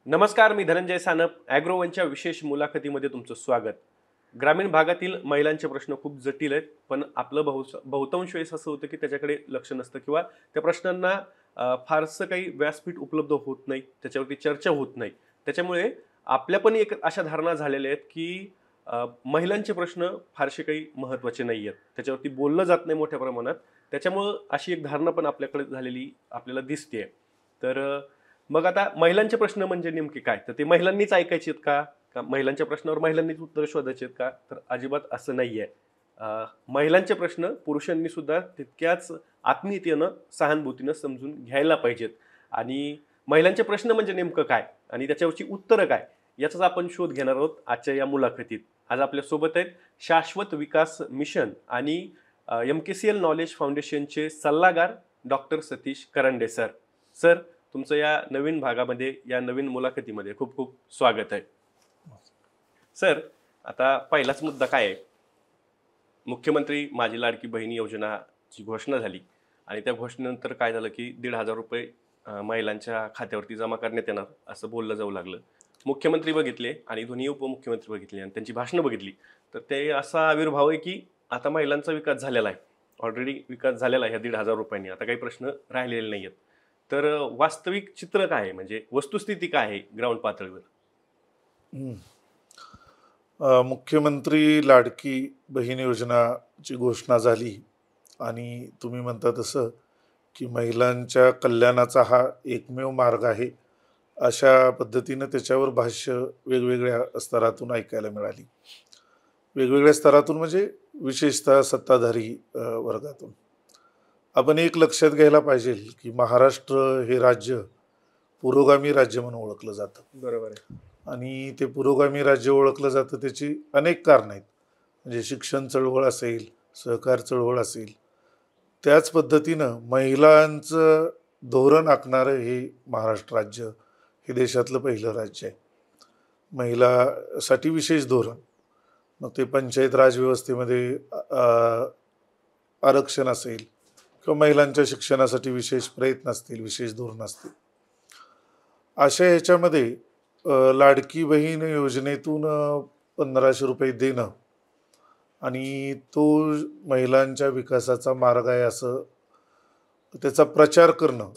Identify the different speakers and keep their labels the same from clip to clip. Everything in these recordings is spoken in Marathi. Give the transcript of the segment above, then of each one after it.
Speaker 1: नमस्कार, मी धनंजय सानप. ॲग्रोवनच्या विशेष मुलाखतीमध्ये तुमचं स्वागत. ग्रामीण भागातील महिलांचे प्रश्न खूप जटिल आहेत, पण आपलं बहुतांश वेळेस असं होतं की त्याच्याकडे लक्ष नसतं किंवा त्या प्रश्नांना फारसं काही व्यासपीठ उपलब्ध होत नाही, त्याच्यावरती चर्चा होत नाही. त्याच्यामुळे आपल्या पण एक अशा धारणा झालेल्या आहेत की महिलांचे प्रश्न फारसे काही महत्त्वाचे नाही आहेत, त्याच्यावरती बोललं जात नाही मोठ्या प्रमाणात. त्याच्यामुळं अशी एक धारणा पण आपल्याकडे झालेली आपल्याला दिसते. तर मग आता महिलांचे प्रश्न म्हणजे नेमके काय? तर ते महिलांनीच ऐकायचे आहेत का? का महिलांच्या प्रश्नावर महिलांनीच उत्तरं शोधायची आहेत का? तर अजिबात असं नाहीये. महिलांचे प्रश्न पुरुषांनी सुद्धा तितक्याच आत्मीयतेनं, सहानुभूतीनं समजून घ्यायला पाहिजेत. आणि महिलांचे प्रश्न म्हणजे नेमकं काय? आणि त्याच्यावरची उत्तरं काय? याचाच आपण शोध घेणार आहोत आजच्या या मुलाखतीत. आज आपल्यासोबत आहेत शाश्वत विकास मिशन आणि MKCL नॉलेज फाउंडेशनचे सल्लागार doctor Satish Karande sir. Sir, तुमचं या नवीन भागामध्ये, या नवीन मुलाखतीमध्ये खूप खूप स्वागत आहे. सर, आता पहिलाच मुद्दा काय आहे? मुख्यमंत्री माझी लाडकी बहीण योजनाची घोषणा झाली आणि त्या घोषणेनंतर काय झालं की ₹1,500 महिलांच्या खात्यावरती जमा करण्यात येणार असं बोललं जाऊ लागलं. मुख्यमंत्री बघितले आणि दोन्ही उपमुख्यमंत्री बघितले आणि त्यांची भाषणं बघितली, तर ते असा आविर्भाव आहे की आता महिलांचा विकास झालेला आहे. ऑलरेडी विकास झालेला आहे ह्या ₹1,500. आता काही प्रश्न राहिलेले नाही आहेत. तर वास्तविक चित्र काय आहे, म्हणजे वस्तुस्थिती काय आहे ग्राउंड पातळीवर?
Speaker 2: मुख्यमंत्री लाडकी बहीण योजनाची घोषणा झाली आणि तुम्ही म्हणता तसं की महिलांच्या कल्याणाचा हा एकमेव मार्ग आहे, अशा पद्धतीनं त्याच्यावर भाष्य वेगवेगळ्या स्तरातून ऐकायला मिळाली. वेगवेगळ्या स्तरातून म्हणजे विशेषतः सत्ताधारी वर्गातून. आपण एक लक्षात घ्यायला पाहिजे की महाराष्ट्र हे राज्य पुरोगामी राज्य म्हणून ओळखलं जातं.
Speaker 1: बरोबर आहे.
Speaker 2: आणि ते पुरोगामी राज्य ओळखलं जातं त्याची अनेक कारणं आहेत. म्हणजे शिक्षण चळवळ असेल, सहकार चळवळ असेल, त्याच पद्धतीनं महिलांचं धोरण आखणारं हे महाराष्ट्र राज्य हे देशातलं पहिलं राज्य आहे. महिलासाठी विशेष धोरण, मग ते पंचायत राज व्यवस्थेमध्ये आरक्षण असेल किंवा महिलांच्या शिक्षणासाठी विशेष प्रयत्न असतील, विशेष धोरण असतील, अशा ह्याच्यामध्ये लाडकी बहीण योजनेतून ₹1,500 देणं आणि तो महिलांच्या विकासाचा मार्ग आहे असं त्याचा प्रचार करणं,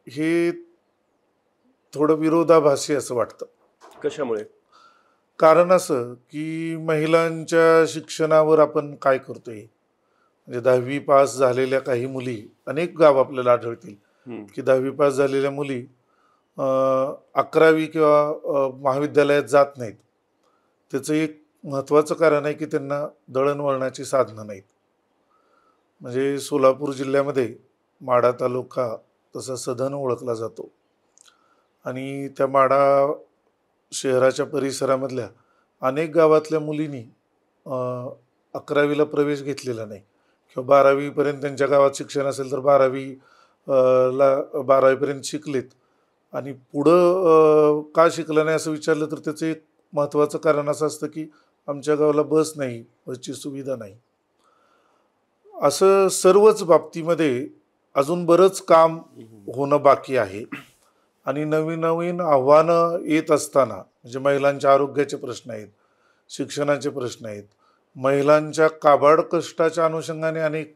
Speaker 2: हे थोडं विरोधाभासी असं वाटतं.
Speaker 1: कशामुळे?
Speaker 2: कारण असं की महिलांच्या शिक्षणावर आपण काय करतोय, म्हणजे 10वी पास झालेल्या काही मुली, अनेक गाव आपल्याला आढळतील की 10वी पास झालेल्या मुली 11वी किंवा महाविद्यालयात जात नाहीत. त्याचं एक महत्त्वाचं कारण आहे की त्यांना दळणवळणाची साधनं नाहीत. म्हणजे सोलापूर जिल्ह्यामध्ये माढा तालुका तसा सधन ओळखला जातो आणि त्या माढा शहराच्या परिसरामधल्या अनेक गावातल्या मुलींनी 11वीला प्रवेश घेतलेला नाही किंवा 12वीपर्यंत त्यांच्या गावात शिक्षण असेल तर 12वीपर्यंत शिकलेत आणि पुढं का शिकलं नाही असं विचारलं तर त्याचं एक महत्त्वाचं कारण असं असतं की आमच्या गावाला बस नाही, बसची सुविधा नाही. असं सर्वच बाबतीमध्ये अजून बरंच काम होणं बाकी आहे आणि नवीन नवीन आव्हानं येत असताना, म्हणजे महिलांच्या आरोग्याचे प्रश्न आहेत, शिक्षणाचे प्रश्न आहेत, महिलांच्या काबाड कष्टाच्या अनुषंगाने अनेक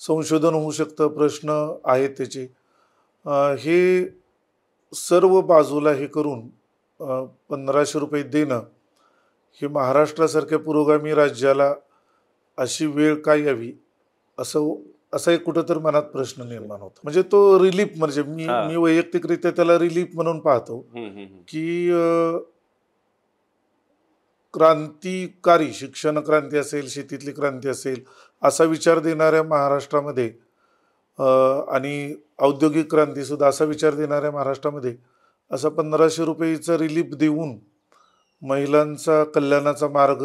Speaker 2: संशोधन होऊ शकतं, प्रश्न आहेत त्याचे. हे सर्व बाजूला हे करून ₹1,500 देणं हे महाराष्ट्रासारख्या पुरोगामी राज्याला अशी वेळ का यावी असा एक कुठंतरी मनात प्रश्न निर्माण होतो. म्हणजे तो रिलीफ, म्हणजे मी वैयक्तिकरित्या त्याला रिलीफ म्हणून पाहतो की क्रांतिकारी, शिक्षण क्रांती असेल, शेतीतली क्रांती असेल, असा विचार देणाऱ्या महाराष्ट्रामध्ये आणि औद्योगिक क्रांती सुद्धा असा विचार देणाऱ्या महाराष्ट्रामध्ये असा ₹1,500चा रिलीफ देऊन महिलांचा कल्याणाचा मार्ग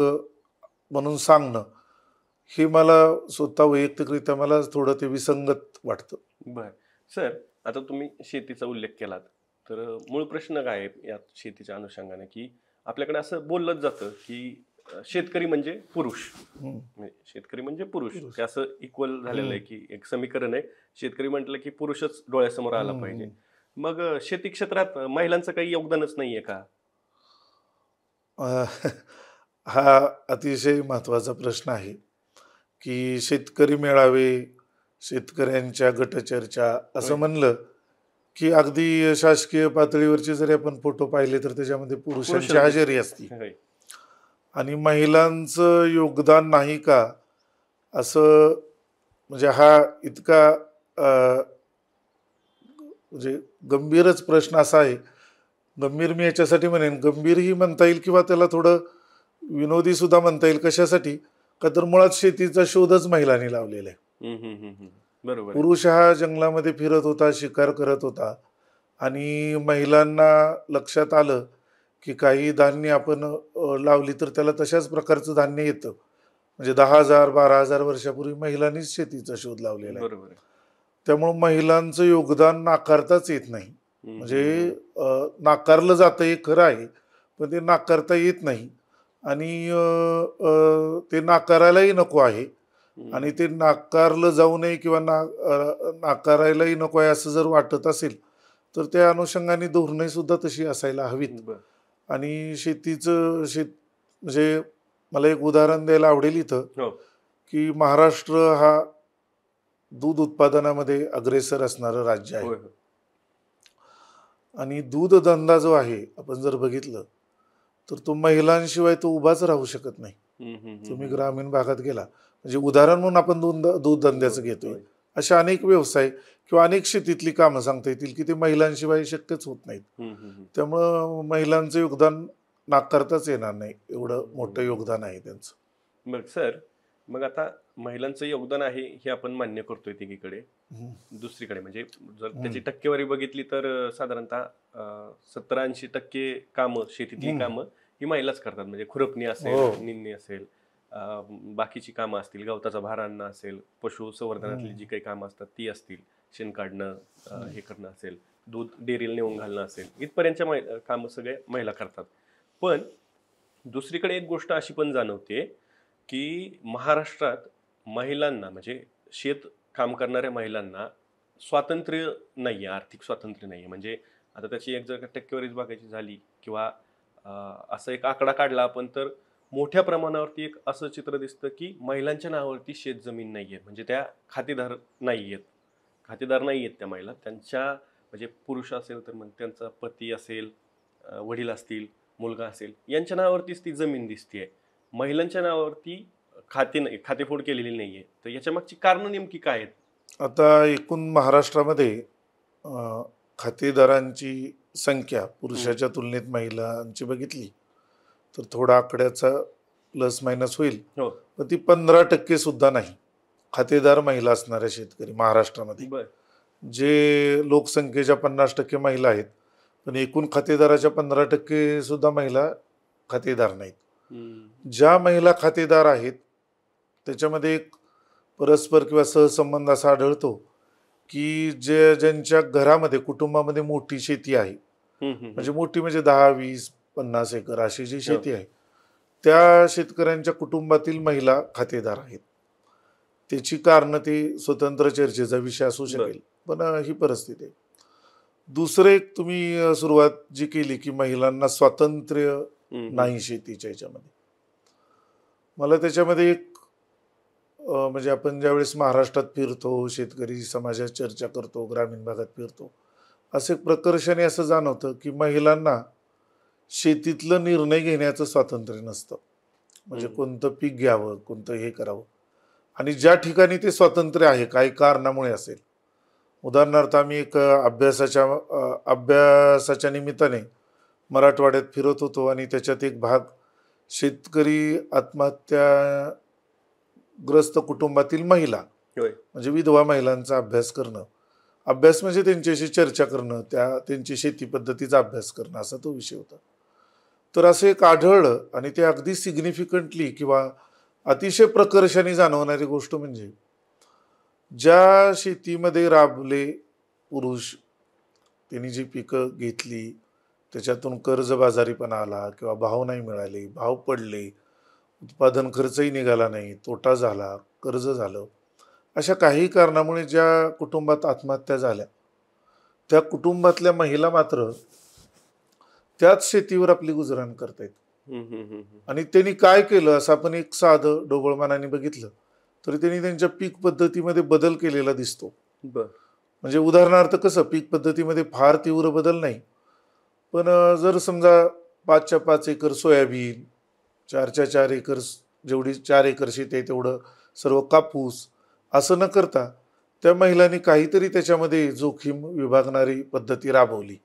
Speaker 2: म्हणून सांगणं, हे मला स्वतः वैयक्तिकरित्या मला थोडं ते विसंगत वाटतं.
Speaker 1: बरं. सर, आता तुम्ही शेतीचा उल्लेख केलात, तर मूळ प्रश्न काय आहे यात शेतीच्या अनुषंगाने, की आपल्याकडे असं बोललंच जातं की शेतकरी म्हणजे पुरुष. म्हणजे शेतकरी म्हणजे पुरुष, ते असं इक्वल झालेलं आहे की एक समीकरण आहे. शेतकरी म्हटलं की पुरुषच डोळ्यासमोर आला पाहिजे. मग शेती क्षेत्रात महिलांचं काही योगदानच नाहीये का?
Speaker 2: अ, हा अतिशय महत्त्वाचा प्रश्न आहे, की शेतकरी मेळावे, शेतकऱ्यांच्या गटचर्चा असं
Speaker 1: होय.
Speaker 2: म्हणलं, की अगदी शासकीय पातळीवरचे जरी आपण फोटो पाहिले, तर त्याच्यामध्ये पुरुषांची
Speaker 1: पुरुषच
Speaker 2: हजेरी
Speaker 1: दिसतात.
Speaker 2: असते
Speaker 1: होय.
Speaker 2: आणि महिलांचं योगदान नाही का? असं म्हणजे हा इतका म्हणजे गंभीरच प्रश्न असा आहे. गंभीर मी याच्यासाठी म्हणेन, गंभीरही म्हणता येईल किंवा त्याला थोडं विनोदी सुद्धा म्हणता येईल. कशासाठी? का तर मुळात शेतीचा शोधच महिलांनी लावलेला आहे.
Speaker 1: हं, हं, हं, हं. बरोबर आहे.
Speaker 2: पुरुष हा जंगलामध्ये फिरत होता, शिकार करत होता आणि महिलांना लक्षात आलं, की काही धान्य आपण लावली तर त्याला तशाच प्रकारचं धान्य येतं. म्हणजे 10,000 12,000 वर्षापूर्वी महिलांनीच शेतीचा शोध लावलेला आहे.
Speaker 1: बरोबर आहे.
Speaker 2: त्यामुळं महिलांचं योगदान नाकारताच येत नाही.
Speaker 1: हं,
Speaker 2: म्हणजे
Speaker 1: हं, हं.
Speaker 2: नाकारलं जातं हे खरं आहे, पण ते नाकारता येत नाही आणि ते नाकारायलाही नको आहे
Speaker 1: हं.
Speaker 2: आणि ते नाकारलं जाऊ नये किंवा नाकारायलाही नको आहे असं जर वाटत असेल, तर त्या अनुषंगाने धोरणंही सुद्धा तशी असायला हवीत.
Speaker 1: बरं.
Speaker 2: आणि म्हणजे मला एक उदाहरण द्यायला आवडेल इथं,
Speaker 1: हो.
Speaker 2: की महाराष्ट्र हा दूध उत्पादनामध्ये अग्रेसर असणारं राज्य आहे
Speaker 1: होय, होय.
Speaker 2: आणि दूध धंदा जो आहे आपण जर बघितलं तर तो महिलांशिवाय तो उभाच राहू शकत नाही.
Speaker 1: हं, हं, हं,
Speaker 2: तुम्ही
Speaker 1: हं.
Speaker 2: ग्रामीण भागात गेला म्हणजे उदाहरण म्हणून आपण दूध धंद्याचं
Speaker 1: होय,
Speaker 2: घेतोय.
Speaker 1: होय.
Speaker 2: अशा अनेक व्यवसाय किंवा अनेक शेतीतली कामं सांगता येतील की ते महिलांशिवाय शक्यच होत नाहीत.
Speaker 1: हं, हं, हं.
Speaker 2: त्यामुळं महिलांचं योगदान नाकारताच येणार नाही. एवढं मोठं
Speaker 1: हं.
Speaker 2: योगदान आहे त्यांचं.
Speaker 1: बरं सर, मग आता महिलांचं योगदान आहे हे आपण मान्य करतोय तिघीकडे.
Speaker 2: हं,
Speaker 1: दुसरीकडे म्हणजे जर
Speaker 2: हं,
Speaker 1: त्याची टक्केवारी बघितली तर साधारणतः 70-80% कामं, शेतीतली
Speaker 2: हं.
Speaker 1: कामं ही महिलाच करतात. म्हणजे खुरपणी
Speaker 2: हो.
Speaker 1: असेल, निंदणी असेल, अ, बाकीची कामं असतील, गवताचा भार आणणं असेल, पशुसंवर्धनातली
Speaker 2: हं,
Speaker 1: जी काही कामं असतात ती असतील, शेण काढणं,
Speaker 2: हं.
Speaker 1: हे करणं असेल, दूध डेअरीला नेऊन घालणं असेल, इथपर्यंतच्या कामं सगळे महिला करतात. पण दुसरीकडे एक गोष्ट अशी पण जाणवते, की महाराष्ट्रात महिलांना म्हणजे शेत काम करणाऱ्या महिलांना स्वातंत्र्य नाहीये, आर्थिक स्वातंत्र्य नाहीये. म्हणजे आता त्याची एक जर का टक्केवारीच बघायची झाली किंवा अ, असा एक आकडा काढला आपण तर मोठ्या प्रमाणावरती एक असं चित्र दिसतं, की महिलांच्या नावावरती शेतजमीन नाहीये. म्हणजे त्या खातेदार नाहीयेत. खातेदार नाहीयेत त्या महिला. त्यांच्या म्हणजे पुरुष असेल तर मग त्यांचा पती असेल, वडील असतील, मुलगा असेल, यांच्या नावावरतीच ती जमीन दिसतीये. महिलांच्या नावावरती खाते नाही, खातेफोड केलेली नाहीये. तर याच्या मागची कारणं नेमकी काय आहेत?
Speaker 2: आता एकूण महाराष्ट्रामध्ये अ, खातेदारांची संख्या
Speaker 1: हं.
Speaker 2: पुरुषाच्या तुलनेत महिलांची बघितली तर थोडा आकड्याचा प्लस मायनस होईल.
Speaker 1: हो.
Speaker 2: पण ती 15% सुद्धा नाही खातेदार महिला असणाऱ्या शेतकरी महाराष्ट्रामध्ये.
Speaker 1: बरं.
Speaker 2: जे लोकसंख्येच्या 50% महिला आहेत, पण एकूण खातेदाराच्या 15% सुद्धा महिला खातेदार नाहीत.
Speaker 1: हं.
Speaker 2: ज्या महिला खातेदार आहेत, त्याच्यामध्ये एक परस्पर किंवा सहसंबंध असा आढळतो, की ज्यांच्या घरामध्ये, कुटुंबामध्ये मोठी शेती आहे,
Speaker 1: हं, हं, हं.
Speaker 2: म्हणजे मोठी म्हणजे 10, 20, 50 एकर अशी जी
Speaker 1: हो.
Speaker 2: शेती आहे, त्या शेतकऱ्यांच्या कुटुंबातील महिला खातेदार आहेत. त्याची कारणं ती स्वतंत्र चर्चेचा विषय असू
Speaker 1: बरं.
Speaker 2: शकेल. पण ही परिस्थिती आहे. दुसरं एक तुम्ही सुरुवात जी केली, की महिलांना स्वातंत्र्य
Speaker 1: हं, हं.
Speaker 2: नाही शेतीच्या ह्याच्यामध्ये. मला त्याच्यामध्ये एक म्हणजे आपण ज्यावेळेस महाराष्ट्रात फिरतो, शेतकरी समाजात चर्चा करतो, ग्रामीण भागात फिरतो, असं एक प्रकर्षाने असं जाणवतं, की महिलांना शेतीतलं निर्णय घेण्याचं स्वातंत्र्य नसतं. म्हणजे
Speaker 1: हं.
Speaker 2: कोणतं पीक घ्यावं, कोणतं हे करावं आणि ज्या ठिकाणी ते स्वातंत्र्य आहे, काही कारणामुळे असेल. उदाहरणार्थ आम्ही एक अभ्यासाच्या निमित्ताने मराठवाड्यात फिरत होतो आणि त्याच्यात एक भाग शेतकरी आत्महत्याग्रस्त कुटुंबातील महिला
Speaker 1: होय.
Speaker 2: म्हणजे विधवा महिलांचा अभ्यास करणं. अभ्यास म्हणजे त्यांच्याशी चर्चा करणं, त्यांची शेती पद्धतीचा अभ्यास करणं असा तो विषय होता. तर असं एक आढळलं आणि ते अगदी सिग्निफिकंटली किंवा अतिशय प्रकर्षाने जाणवणारी गोष्ट म्हणजे ज्या शेतीमध्ये राबले पुरुष, त्यांनी जी पिकं घेतली, त्याच्यातून कर्जबाजारीपणा आला किंवा भाव नाही मिळाले, भाव पडले, उत्पादन खर्चही निघाला नाही, तोटा झाला, कर्ज झालं. अशा काही कारणामुळे ज्या कुटुंबात आत्महत्या झाल्या, त्या कुटुंबातल्या महिला मात्र त्याच शेतीवर आपली गुजराण करतायत. आणि त्यांनी काय केलं असं आपण एक साधं ढोबळमानाने बघितलं तरी त्यांनी त्यांच्या पीक पद्धतीमध्ये बदल केलेला दिसतो. म्हणजे उदाहरणार्थ कसं पीक पद्धतीमध्ये फार तीव्र बदल नाही, पण जर समजा 5च्या 5 एकर सोयाबीन, 4च्या 4 एकर, जेवढी 4 एकर शेती आहे तेवढं सर्व कापूस, असं न करता त्या महिलांनी काहीतरी त्याच्यामध्ये जोखीम विभागणारी पद्धती राबवली.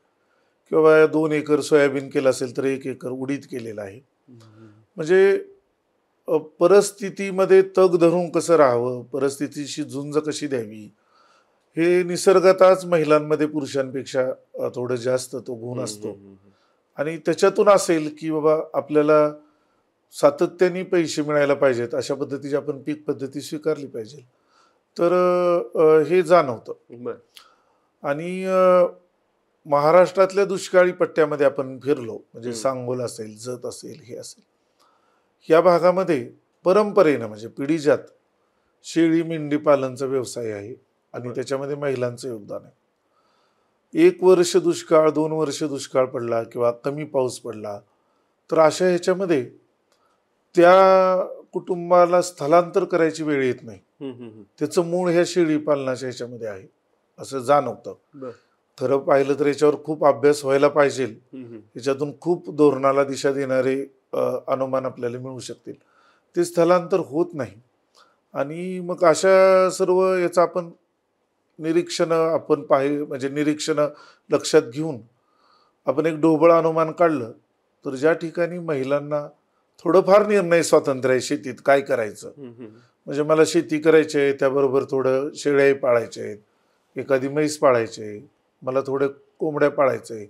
Speaker 2: किंवा 2 एकर सोयाबीन केलं असेल तर 1 एकर उडीद केलेलं आहे. म्हणजे परिस्थितीमध्ये तग धरून कसं राहावं, परिस्थितीशी झुंज कशी द्यावी, हे निसर्गतःच महिलांमध्ये पुरुषांपेक्षा थोडं जास्त तो गुण असतो. आणि त्याच्यातून असेल की बाबा आपल्याला सातत्याने पैसे मिळायला पाहिजेत, अशा पद्धतीची आपण पीक पद्धती स्वीकारली पाहिजे, तर हे जाणवतं. आणि महाराष्ट्रातल्या दुष्काळी पट्ट्यामध्ये आपण फिरलो, म्हणजे सांगोल असेल, जत असेल, हे असेल, या भागामध्ये परंपरेनं म्हणजे पिढीजात शेळी मेंढी पालनचा व्यवसाय आहे आणि त्याच्यामध्ये महिलांचं योगदान आहे. 1 वर्ष दुष्काळ, 2 वर्ष दुष्काळ पडला किंवा कमी पाऊस पडला तर अशा ह्याच्यामध्ये त्या कुटुंबाला स्थलांतर करायची वेळ येत नाही. त्याचं मूळ ह्या शेळी पालनाच्या ह्याच्यामध्ये आहे असं जाणवतं. खरं पाहिलं तर याच्यावर खूप अभ्यास व्हायला पाहिजे. याच्यातून खूप धोरणाला दिशा देणारे अनुमान आपल्याला मिळू शकतील. ते स्थलांतर होत नाही. आणि मग अशा सर्व याचं आपण निरीक्षण लक्षात घेऊन आपण एक ढोबळ अनुमान काढलं तर ज्या ठिकाणी महिलांना थोडंफार निर्णय स्वातंत्र्य आहे शेतीत काय करायचं, म्हणजे मला शेती करायची आहे, त्याबरोबर थोडं शेळ्याही पाळायचे आहेत, एखादी म्हैस पाळायची आहे, मला थोडे कोंबड्या पाळायचं आहे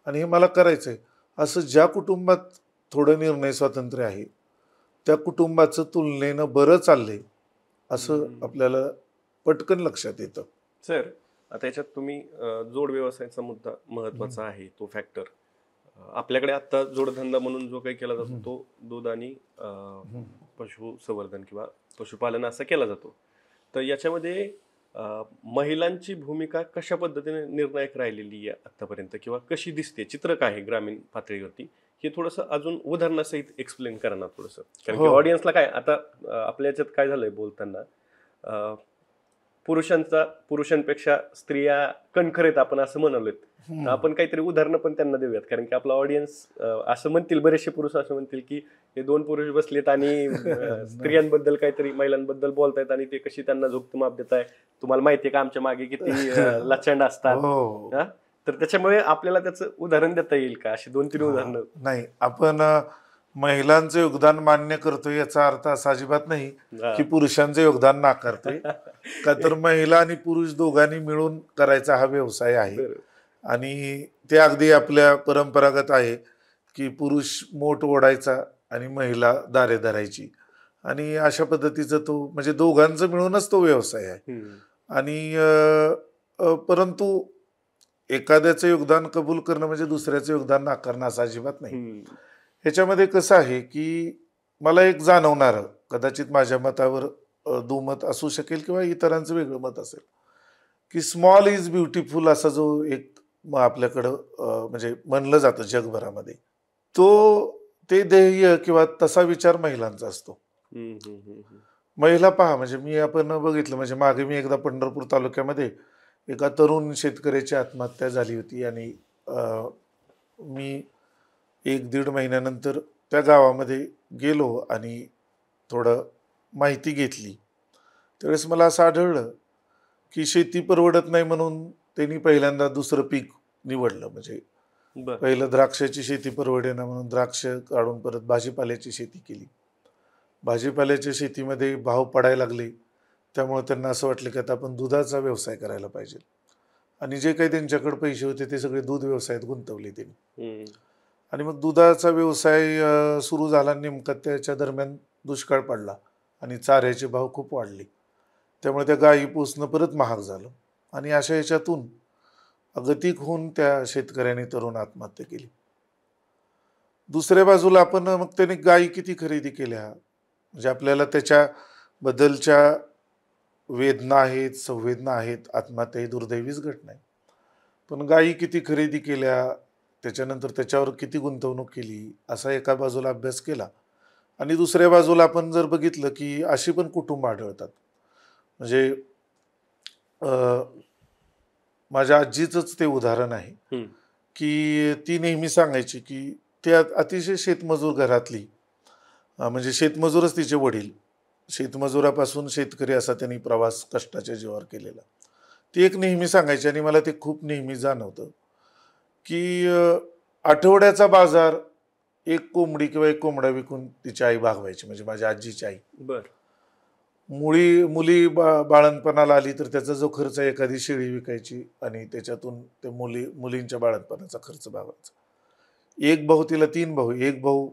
Speaker 2: आणि हे मला करायचं आहे, असं ज्या कुटुंबात थोडं निर्णय स्वातंत्र्य आहे त्या कुटुंबाचं तुलनेनं बरं चाललंय असं आपल्याला पटकन लक्षात येतं.
Speaker 1: सर, आता याच्यात तुम्ही जोड व्यवसायाचा मुद्दा महत्वाचा आहे, तो फॅक्टर. आपल्याकडे आता जोडधंदा म्हणून जो काही केला जातो तो दूध आणि पशुसंवर्धन किंवा पशुपालन असा केला जातो. तर याच्यामध्ये महिलांची भूमिका कशा पद्धतीने निर्णायक राहिलेली आहे आतापर्यंत, किंवा कशी दिसते, चित्र काय आहे ग्रामीण पातळीवरती, हे थोडंसं अजून उदाहरणासहित एक्सप्लेन करा ना थोडंसं. कारण की ऑडियन्सला काय आता आपल्या याच्यात काय झालंय बोलताना, पुरुषांपेक्षा स्त्रिया कणखरेत आपण असं म्हणालोय. तर आपण काहीतरी उदाहरणं पण त्यांना देऊयात, कारण की आपला ऑडियन्स असं म्हणतील, बरेचसे पुरुष असं म्हणतील की हे 2 पुरुष बसलेत आणि स्त्रियांबद्दल काहीतरी महिलांबद्दल बोलतायत आणि ते कशी त्यांना झोकतं माप देत आहे, तुम्हाला माहितीये का आमच्या मागे किती लचंड असतात. तर त्याच्यामुळे आपल्याला त्याचं उदाहरण देता येईल का, अशी 2-3 उदाहरणं?
Speaker 2: नाही, आपण महिलांचं योगदान मान्य करतोय याचा अर्थ असा अजिबात नाही की पुरुषांचं योगदान नाकारतोय. का तर महिला आणि पुरुष दोघांनी मिळून करायचा हा व्यवसाय आहे. आणि ते अगदी आपल्या परंपरागत आहे की पुरुष मोठ ओढायचा आणि महिला दारे धरायची, आणि अशा पद्धतीचा तो म्हणजे दोघांचं मिळूनच तो व्यवसाय आहे. आणि परंतु एखाद्याचं योगदान कबूल करणं म्हणजे दुसऱ्याचं योगदान नाकारणं असं अजिबात नाही. ह्याच्यामध्ये कसं आहे की मला एक जाणवणारं, कदाचित माझ्या मतावर दुमत असू शकेल किंवा इतरांचं वेगळं मत असेल, की स्मॉल इज ब्युटिफुल असा जो एक आपल्याकडं म्हणजे म्हणलं जातं जगभरामध्ये, ते ध्येय किंवा तसा विचार महिलांचा असतो. महिला पहा, म्हणजे आपण बघितलं, म्हणजे मागे मी एकदा पंढरपूर तालुक्यामध्ये एका तरुण शेतकऱ्याची आत्महत्या झाली होती आणि मी 1-1.5 महिन्यानंतर त्या गावामध्ये गेलो आणि थोडं माहिती घेतली. त्यावेळेस मला असं आढळलं की शेती परवडत नाही म्हणून त्यांनी पहिल्यांदा दुसरं पीक निवडलं. म्हणजे पहिलं द्राक्षाची शेती परवडेना म्हणून द्राक्ष काढून परत भाजीपाल्याची शेती केली. भाजीपाल्याच्या शेतीमध्ये भाव पडायला लागले, त्यामुळे त्यांना असं वाटलं की आता आपण दुधाचा व्यवसाय करायला पाहिजे, आणि जे काही त्यांच्याकडे पैसे होते ते सगळे दूध व्यवसायात गुंतवले त्यांनी. आणि मग दुधाचा व्यवसाय सुरू झाला. नेमका त्याच्या दरम्यान दुष्काळ पडला आणि चाऱ्याचे भाव खूप वाढले, त्यामुळे त्या गायी पोसणं परत महाग झालं. आणि अशा ह्याच्यातून अगतिक होऊन त्या शेतकऱ्याने तरुण आत्महत्या केली. दुसऱ्या बाजूला आपण मग त्याने गायी किती खरेदी केल्या, म्हणजे आपल्याला त्याच्याबद्दलच्या वेदना आहेत, संवेदना आहेत. आत्महत्या ही दुर्दैवीच घटना आहे. पण गायी किती खरेदी केल्या, त्याच्यानंतर त्याच्यावर किती गुंतवणूक केली, असा एका बाजूला अभ्यास केला. आणि दुसऱ्या बाजूला आपण जर बघितलं की अशी पण कुटुंब आढळतात. म्हणजे माझ्या आजीचंच ते उदाहरण आहे की ती नेहमी सांगायची की ते अतिशय शेतमजूर घरातली, म्हणजे शेतमजूरच तिचे वडील, शेतमजुरापासून शेतकरी असा त्यांनी प्रवास कष्टाच्या जीवावर केलेला. ती एक नेहमी सांगायची आणि मला ते खूप नेहमी जाणवतं की आठवड्याचा बाजार एक कोंबडी किंवा एक कोंबडा विकून तिची आई भागवायची, म्हणजे माझ्या आजीची आई.
Speaker 1: बर.
Speaker 2: मुली बाळणपणाला आली तर त्याचा जो खर्च आहे, एखादी शेळी विकायची आणि त्याच्यातून ते मुलींच्या बाळणपणाचा खर्च भागवायचा. एक भाऊ, तिला 3 भाऊ, एक भाऊ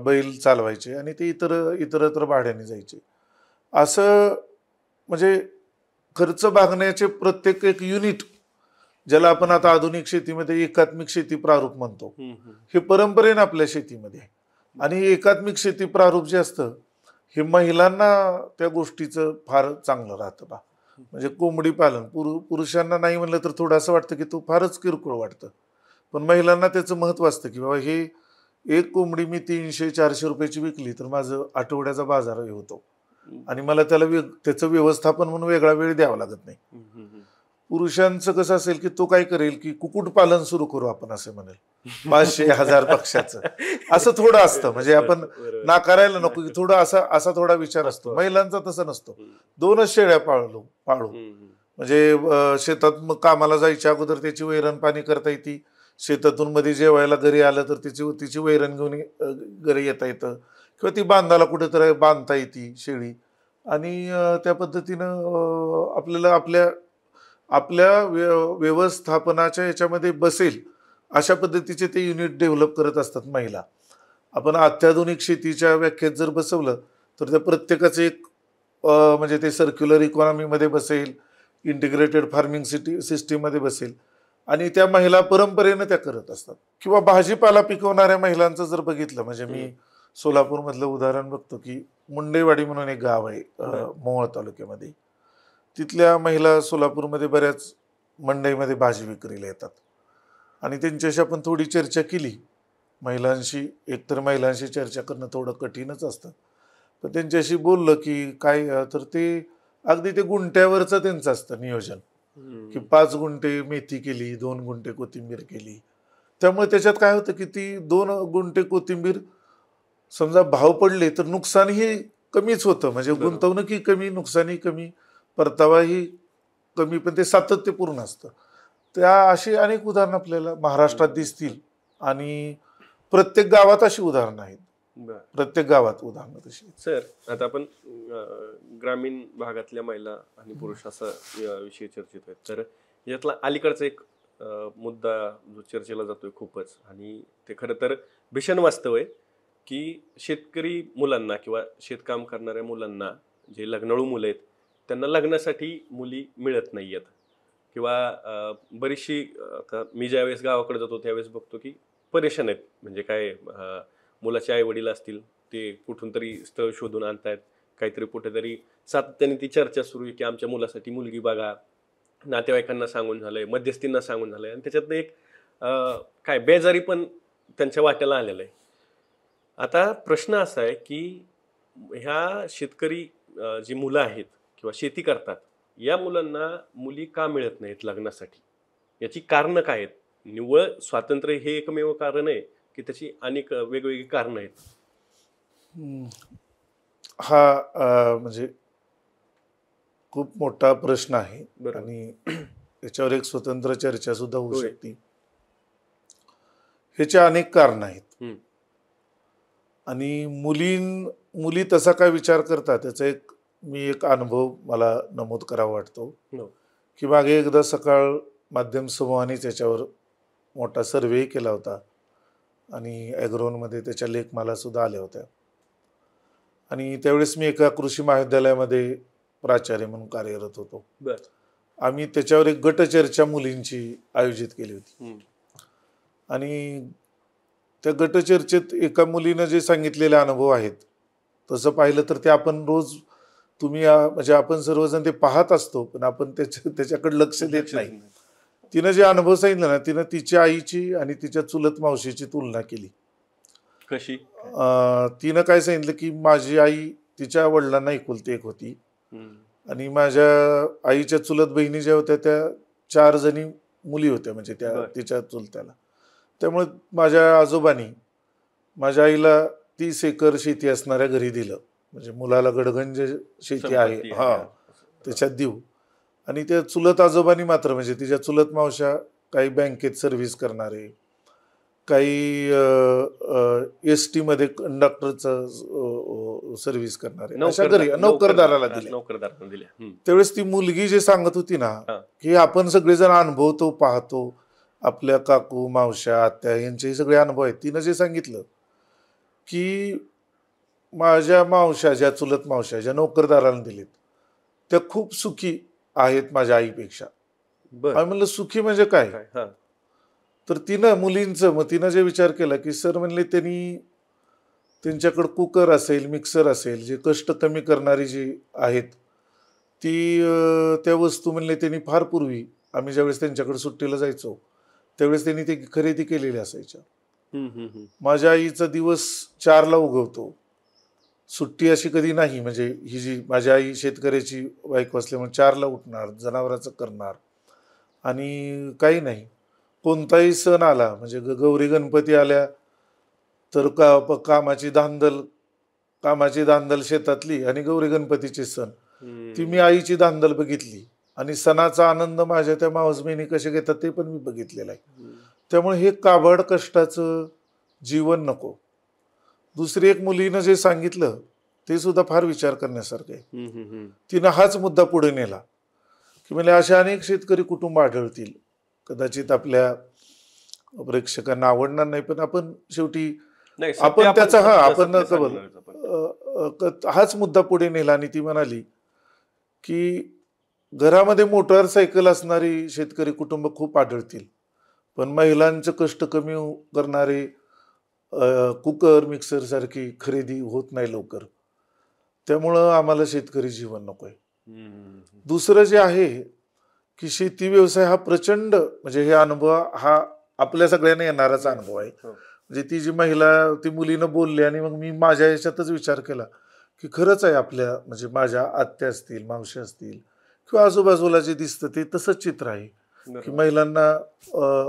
Speaker 2: बैल चालवायचे आणि ते इतरत्र भाड्याने जायचे. असं म्हणजे खर्च भागण्याचे प्रत्येक एक युनिट, ज्याला आपण आता आधुनिक शेतीमध्ये एकात्मिक शेती प्रारूप म्हणतो, हे परंपरेने आपल्या शेतीमध्ये आहे. आणि एकात्मिक शेती प्रारूप जे असतं हे महिलांना त्या गोष्टीचं फार चांगलं राहतं बा. म्हणजे कोंबडी पालन पुरुषांना नाही म्हणलं तर थोडं असं वाटतं की तो फारच किरकोळ वाटतं, पण महिलांना त्याचं महत्व असतं की बाबा हे एक कोंबडी मी 300-400 रुपयाची विकली तर माझं आठवड्याचा बाजारही होतो आणि मला त्याचं व्यवस्थापन म्हणून वेगळा वेळ द्यावा लागत नाही. पुरुषांचं कसं असेल की तो काय करेल की कुक्कुट पालन सुरू करू आपण असं म्हणेल, 500-1000 पक्ष्याचं, असं थोडं असतं. म्हणजे आपण नाकारायला नको की थोडं असा थोडा विचार असतो. महिलांचा तसं नसतो. 2च शेळ्या पाळू म्हणजे शेतात मग कामाला जायच्या अगोदर त्याची वैरण पाणी करता येते, शेतातून मध्ये जेवायला घरी आलं तर तिची वैरण घेऊन घरी येता येतं, किंवा ती बांधाला कुठेतरी बांधता येते शेळी. आणि त्या पद्धतीनं आपल्याला आपल्या व्यवस्थापनाच्या याच्यामध्ये बसेल अशा पद्धतीचे ते युनिट डेव्हलप करत असतात महिला. आपण अत्याधुनिक शेतीच्या व्याख्येत जर बसवलं तर त्या प्रत्येकाचं एक म्हणजे ते सर्क्युलर इकॉनॉमीमध्ये बसेल, इंटिग्रेटेड फार्मिंग सिस्टीममध्ये बसेल आणि त्या महिला परंपरेनं त्या करत असतात. किंवा भाजीपाला पिकवणाऱ्या महिलांचं जर बघितलं, म्हणजे मी सोलापूरमधलं उदाहरण बघतो की मुंडेवाडी म्हणून एक गाव आहे मोहोळ तालुक्यामध्ये. तिथल्या महिला सोलापूरमध्ये बऱ्याच मंडईमध्ये भाजी विक्रीला येतात आणि त्यांच्याशी आपण थोडी चर्चा केली. एकतर महिलांशी चर्चा करणं थोडं कठीणच असतं, पण त्यांच्याशी बोललं की काय, तर ते अगदी ते गुंठ्यावरचं त्यांचं असतं नियोजन की 5 गुंठे मेथी केली, 2 गुंठे कोथिंबीर केली. त्यामुळे त्याच्यात काय होतं की ती 2 गुंठे कोथिंबीर समजा भाव पडले तर नुकसानही कमीच होतं, म्हणजे गुंतवणूकही कमी, नुकसानही कमी, परतावाही कमी, पण ते सातत्यपूर्ण असतं. त्या अशी अनेक उदाहरणं आपल्याला महाराष्ट्रात दिसतील आणि प्रत्येक गावात अशी उदाहरणं आहेत. प्रत्येक गावात उदाहरणं तशी.
Speaker 1: सर, आता आपण ग्रामीण भागातल्या महिला आणि पुरुष असा विषय चर्चेत आहेत, तर यातला अलीकडचा एक मुद्दा जो चर्चेला जातोय खूपच, आणि ते खरं तर भीषण वास्तव आहे की शेतकरी मुलांना किंवा शेतकाम करणाऱ्या मुलांना, जे लग्नाळू मुलं आहेत, त्यांना लग्नासाठी मुली मिळत नाही आहेत. किंवा बरीचशी, आता मी ज्यावेळेस गावाकडे जातो त्यावेळेस बघतो की परेशान आहेत. म्हणजे काय, मुलाचे आई वडील असतील ते कुठून तरी स्थळ शोधून आणतायत, काहीतरी कुठेतरी सातत्याने ती चर्चा सुरू आहे की आमच्या मुलासाठी मुलगी बघा, नातेवाईकांना सांगून झालंय, मध्यस्थींना सांगून झालंय, आणि त्याच्यातनं एक काय बेजारी पण त्यांच्या वाट्याला आलेलं आहे. आता प्रश्न असा आहे की ह्या शेतकरी जी मुलं आहेत किंवा शेती करतात, या मुलांना मुली का मिळत नाहीत लग्नासाठी? याची कारणं काय आहेत? निव्वळ स्वातंत्र्य हे एकमेव कारण आहे की त्याची अनेक वेगवेगळी कारणं आहेत?
Speaker 2: हा म्हणजे खूप मोठा प्रश्न आहे आणि याच्यावर एक स्वतंत्र चर्चा सुद्धा होऊ शकते. ह्याचे अनेक कारण आहेत आणि मुली तसा काय विचार करतात त्याचा एक अनुभव मला नमूद करावा वाटतो की मागे एकदा सकाळ माध्यम समूहानेच याच्यावर मोठा सर्वे केला होता आणि ॲग्रोनमध्ये त्याच्या लेख मला सुद्धा आल्या होत्या. आणि त्यावेळेस मी एका कृषी महाविद्यालयामध्ये प्राचार्य म्हणून कार्यरत होतो. आम्ही त्याच्यावर एक गटचर्चा मुलींची आयोजित केली होती आणि त्या गटचर्चेत एका मुलीनं जे सांगितलेले अनुभव आहेत तसं पाहिलं तर ते आपण रोज तुम्ही म्हणजे आपण सर्वजण ते पाहत असतो, पण आपण त्याच्याकडे लक्ष देत नाही. तिनं जे अनुभव सांगितलं ना, तिनं तिच्या आईची आणि तिच्या चुलत मावशीची तुलना केली.
Speaker 1: कशी?
Speaker 2: तिनं काय सांगितलं की माझी आई तिच्या वडिलांना एकुलती एक होती आणि माझ्या आईच्या चुलत बहिणी ज्या होत्या त्या 4 जणी मुली होत्या, म्हणजे त्या तिच्या चुलत्याला. त्यामुळे माझ्या आजोबांनी माझ्या आईला 30 एकर शेती असणाऱ्या घरी दिलं, म्हणजे मुलाला गडगंज शेती आहे त्याच्यात देऊ. आणि त्या चुलत आजोबांनी मात्र, म्हणजे तिच्या चुलत मावश्या काही बँकेत सर्व्हिस करणारे, काही ST मध्ये कंडक्टरचं सर्व्हिस करणारे, अशा घरी नोकरदाराला दिले. त्यावेळेस ती मुलगी जे सांगत होती ना की आपण सगळेजण अनुभवतो, पाहतो, आपल्या काकू मावश्या आत्या यांचे सगळे अनुभव आहेत. तिनं जे सांगितलं की माझ्या मावश्या, ज्या चुलत मावश्या ज्या नोकरदाराला दिलेत, त्या खूप सुखी आहेत माझ्या आईपेक्षा. आम्ही म्हणलं सुखी म्हणजे काय? तर तिनं मुलींचं मग तिनं जे विचार केला की सर म्हणले त्यांच्याकडे कुकर असेल, मिक्सर असेल, जे कष्ट कमी करणारी जी आहेत ती त्या वस्तू म्हणले त्यांनी फार पूर्वी आम्ही ज्यावेळेस त्यांच्याकडे सुट्टीला जायचो त्यावेळेस त्यांनी ते खरेदी केलेली असायच्या. माझ्या आईचा दिवस 4ला उगवतो, सुट्टी अशी कधी नाही. म्हणजे ही जी माझी आई शेतकऱ्याची बायको असल्यामुळे 4ला उठणार, जनावराचं करणार, आणि काही नाही कोणताही सण आला, म्हणजे गौरी गणपती आल्या तर कामाची धांदल शेतातली आणि गौरी गणपतीचे सण, ती मी आईची धांदल बघितली आणि सणाचा आनंद माझ्या त्या मावस बहिणी कसे घेतात ते पण मी बघितलेलं आहे. त्यामुळे हे काबाड कष्टाचं जीवन नको. दुसरी एक मुलीनं जे सांगितलं ते सुद्धा फार विचार करण्यासारखं आहे. तिनं हाच मुद्दा पुढे नेला की म्हणजे अशा अनेक शेतकरी कुटुंब आढळतील, कदाचित आपल्या प्रेक्षकांना आवडणार नाही, पण आपण शेवटी आपण त्याचा हाच मुद्दा पुढे नेला. आणि ती म्हणाली की घरामध्ये मोटारसायकल असणारी शेतकरी कुटुंब खूप आढळतील, पण महिलांचं कष्ट कमी करणारे कुकर मिक्सर सारखी खरेदी होत नाही लवकर, त्यामुळं आम्हाला शेतकरी जीवन नकोय. दुसरं जे आहे की शेती व्यवसाय हा प्रचंड, म्हणजे हे अनुभव हा आपल्या सगळ्यांना येणाराच अनुभव आहे. म्हणजे ती जी महिला ती मुलीनं बोलली आणि मग मी माझ्या याच्यातच विचार केला की खरंच आहे, आपल्या म्हणजे माझ्या आत्या असतील, मावशी असतील किंवा आजूबाजूला जे दिसतं ते तसंच चित्र आहे की महिलांना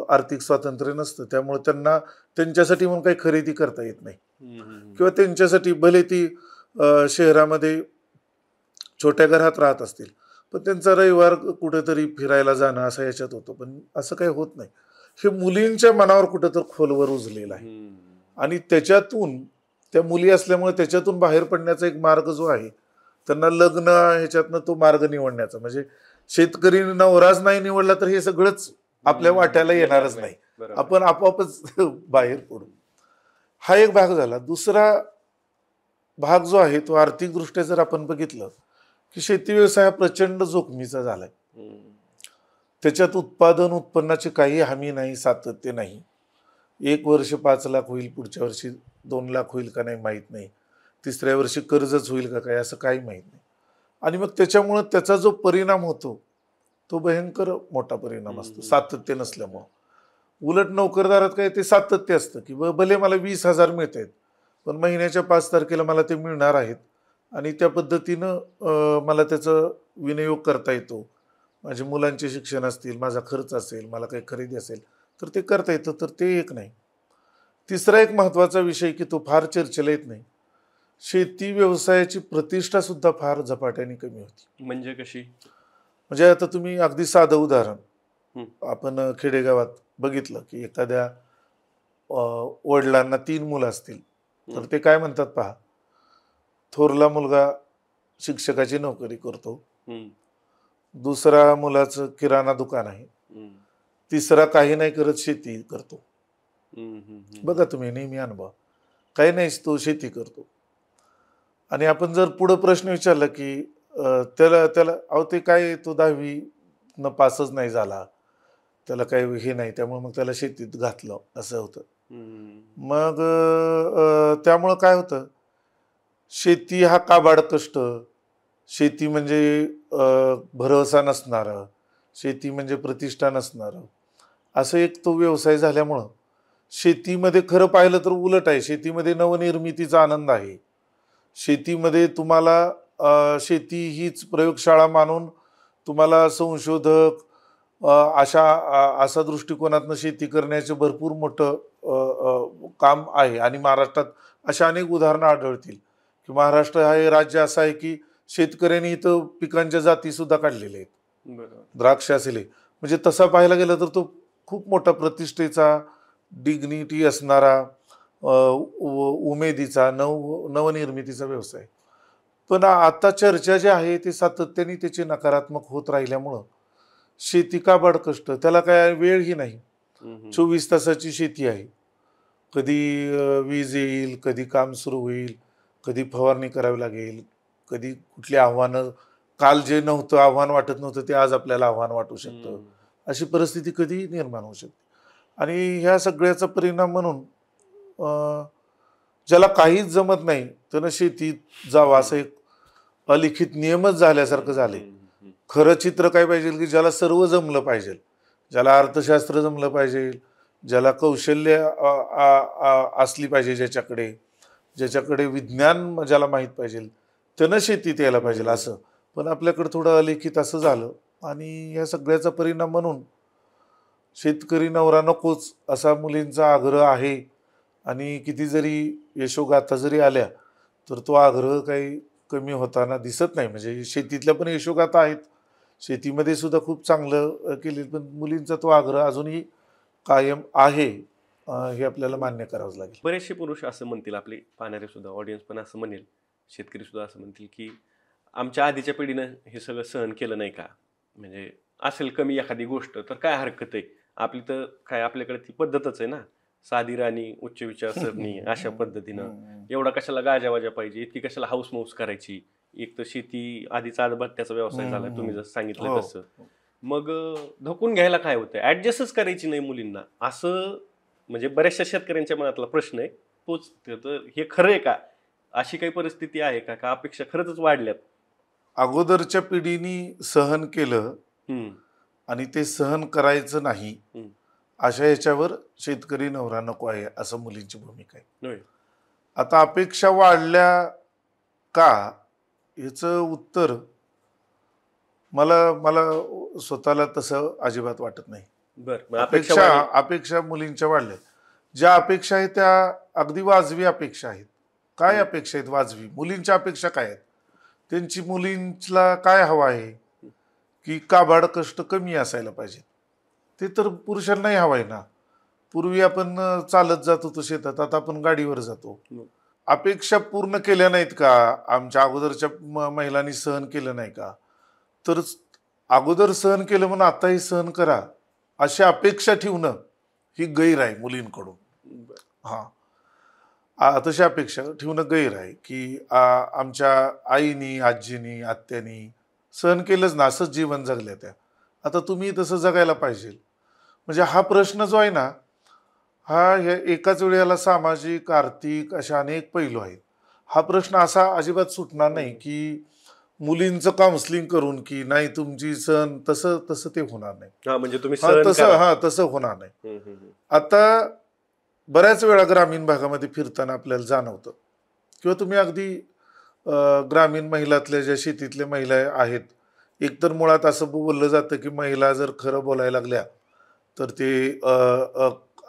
Speaker 2: आर्थिक स्वातंत्र्य नसतं, त्यामुळे त्यांना त्यांच्यासाठी म्हणून काही खरेदी करता येत नाही, किंवा त्यांच्यासाठी भले ती शहरामध्ये छोट्या घरात राहत असतील पण त्यांचा रविवार कुठेतरी फिरायला जाणं असं याच्यात होतं, पण असं काही होत नाही. हे मुलींच्या मनावर कुठेतरी खोलवर रुजलेलं आहे. आणि त्याच्यातून त्या मुली असल्यामुळे त्याच्यातून बाहेर पडण्याचा एक मार्ग जो आहे, त्यांना लग्न ह्याच्यातनं तो मार्ग निवडण्याचा, म्हणजे शेतकरी नवराच नाही निवडला तर हे सगळंच आपल्या वाट्याला येणारच नाही, आपण आपोआपच बाहेर पडू. हा एक भाग झाला. दुसरा भाग जो आहे तो आर्थिक दृष्ट्या जर आपण बघितलं की शेती व्यवसाय हा प्रचंड जोखमीचा झालाय. त्याच्यात उत्पन्नाची काही हमी नाही, सातत्य नाही. एक वर्ष 5 लाख होईल, पुढच्या वर्षी 2 लाख होईल का नाही माहीत नाही, तिसऱ्या वर्षी कर्जच होईल का काय असं काही माहीत नाही. आणि मग त्याच्यामुळं त्याचा जो परिणाम होतो तो भयंकर मोठा परिणाम असतो सातत्य नसल्यामुळं. उलट नोकरदारात काय ते सातत्य असतं की भले मला 20,000 मिळत आहेत पण महिन्याच्या 5 तारखेला मला ते मिळणार आहेत आणि त्या पद्धतीनं मला त्याचं विनियोग करता येतो. माझ्या मुलांचे शिक्षण असतील, माझा खर्च असेल, मला काही खरेदी असेल तर ते करता येतं, तर ते एक नाही. तिसरा एक महत्त्वाचा विषय की तो फार चर्चेला येत नाही, शेती व्यवसायाची प्रतिष्ठा सुद्धा फार झपाट्याने कमी होती.
Speaker 1: म्हणजे कशी?
Speaker 2: म्हणजे आता तुम्ही अगदी साधं उदाहरण आपण खेडेगावात बघितलं की एखाद्या वडिलांना 3 मुलं असतील तर ते काय म्हणतात पहा, थोरला मुलगा शिक्षकाची नोकरी करतो, दुसरा मुलाचं किराणा दुकान आहे, तिसरा काही नाही करत शेती करतो. बघा तुम्ही नेहमी अनुभव, काही नाही तो शेती करतो. आणि आपण जर पुढं प्रश्न विचारला की त्याला अहो ते काय तो 10वी न पासच नाही झाला, त्याला काही हे नाही, त्यामुळे मग त्याला शेतीत घातलं असं होतं. मग त्यामुळं काय होतं, शेती हा काबाड कष्ट, शेती म्हणजे भरवसा नसणारं, शेती म्हणजे प्रतिष्ठा नसणारं, असं एक तो व्यवसाय झाल्यामुळं शेतीमध्ये खरं पाहिलं तर उलट आहे. शेतीमध्ये नवनिर्मितीचा आनंद आहे. शेतीमध्ये तुम्हाला शेती हीच प्रयोगशाळा मानून तुम्हाला संशोधक अशा दृष्टिकोनातनं शेती करण्याचे भरपूर मोठं काम आहे. आणि महाराष्ट्रात अशा अनेक उदाहरणं आढळतील की महाराष्ट्र हे राज्य असं आहे की शेतकऱ्यांनी इथं पिकांच्या जाती सुद्धा काढलेल्या आहेत.
Speaker 1: बरोबर.
Speaker 2: द्राक्ष असले म्हणजे तसा पाहायला गेलं तर तो खूप मोठा प्रतिष्ठेचा, डिग्निटी असणारा, उमेदीचा, नवनिर्मितीचा व्यवसाय. पण आता चर्चा जी आहे ती सातत्याने त्याची नकारात्मक होत राहिल्यामुळं शेती का बडकष्ट, त्याला काय वेळही नाही. 24 तासाची शेती आहे. कधी वीज येईल, कधी काम सुरू होईल, कधी फवारणी करावी लागेल, कधी कुठली आव्हानं, काल जे नव्हतं आव्हान वाटत नव्हतं ते आज आपल्याला आव्हान वाटू शकतं. अशी परिस्थिती कधी निर्माण होऊ शकते. आणि ह्या सगळ्याचा परिणाम म्हणून ज्याला काहीच जमत नाही त्यानं शेतीत जावं असं एक अलिखित नियमच झाल्यासारखं झाले. खरं चित्र काय पाहिजे की ज्याला सर्व जमलं पाहिजे, ज्याला अर्थशास्त्र जमलं पाहिजे, ज्याला कौशल्य असली पाहिजे, ज्याच्याकडे विज्ञान ज्याला माहीत पाहिजे त्यानं शेतीत यायला पाहिजे असं. पण आपल्याकडे थोडं अलिखित असं झालं आणि ह्या सगळ्याचा परिणाम म्हणून शेतकरी नवरा नकोच असा मुलींचा आग्रह आहे. आणि किती जरी यशोगाथा जरी आल्या तर तो आग्रह काही कमी होताना दिसत नाही. म्हणजे शेतीतल्या पण यशोगाथा आहेत, शेतीमध्ये सुद्धा खूप चांगलं केले, पण मुलींचा तो आग्रह अजूनही कायम आहे. हे आपल्याला मान्य करावंच लागेल.
Speaker 1: बरेचसे पुरुष असं म्हणतील, आपले पाहणारे सुद्धा, ऑडियन्स पण असं म्हणेल, शेतकरी सुद्धा असं म्हणतील की आमच्या आधीच्या पिढीनं हे सगळं सहन केलं नाही का, म्हणजे असेल कमी एखादी गोष्ट तर काय हरकत आहे, आपली तर काय आपल्याकडे ती पद्धतच आहे ना, साधी राणी उच्च विचारसरणी अशा पद्धतीनं, एवढा कशाला गाजावाजा पाहिजे, इतकी कशाला हाऊस माऊस करायची, एक तर शेती आधीचा आधबत्त्याचा व्यवसाय झाला तुम्ही जसं सांगितलं तसं. मग धकून घ्यायला काय होतं, ऍडजस्टच करायची नाही मुलींना असं, म्हणजे बऱ्याचशा शेतकऱ्यांच्या मनातला प्रश्न आहे तोच. तर हे खरं आहे का, अशी काही परिस्थिती आहे का, का अपेक्षा खरंच वाढल्यात?
Speaker 2: अगोदरच्या पिढीनी सहन केलं आणि ते सहन करायचं नाही अशा याच्यावर शेतकरी नवरा नको आहे असं मुलींची भूमिका आहे. आता अपेक्षा वाढल्या का, याचं उत्तर मला स्वतःला तसं अजिबात वाटत नाही. अपेक्षा मुलींच्या वाढल्या, ज्या अपेक्षा आहेत त्या अगदी वाजवी अपेक्षा आहेत. काय अपेक्षा आहेत वाजवी? मुलींच्या अपेक्षा काय आहेत? त्यांची मुलींना काय हवं आहे की काबाड कष्ट कमी असायला पाहिजे, ते तर पुरुषांनाही हवं आहे ना. पूर्वी आपण चालत जात होतो शेतात, आता आपण गाडीवर जातो. अपेक्षा पूर्ण केल्या नाहीत का? आमच्या अगोदरच्या महिलांनी सहन केलं नाही का? तर अगोदर सहन केलं म्हणून आताही सहन करा अशी अपेक्षा ठेवणं ही गैर आहे मुलींकडून. तशी अपेक्षा ठेवणं गैर आहे की आमच्या आईनी, आजीनी, आत्यानी सहन केलंच ना, असंच जीवन जगल्या त्या, आता तुम्ही तसं जगायला पाहिजे. म्हणजे हा प्रश्न जो आहे ना, हा एकाच वेळेला सामाजिक, आर्थिक अशा अनेक पैलू आहेत. हा प्रश्न असा अजिबात सुटणार नाही की मुलींचं काउन्सिलिंग करून की नाही तुमची सहन, तसं ते होणार नाही.
Speaker 1: म्हणजे तुम्ही
Speaker 2: तसं होणार नाही. आता बऱ्याच वेळा ग्रामीण भागामध्ये फिरताना आपल्याला जाणवतं किंवा तुम्ही अगदी ग्रामीण महिलातल्या ज्या शेतीतल्या महिला आहेत, एकतर मुळात असं बोललं जातं की महिला जर खरं बोलायला लागल्या तर ते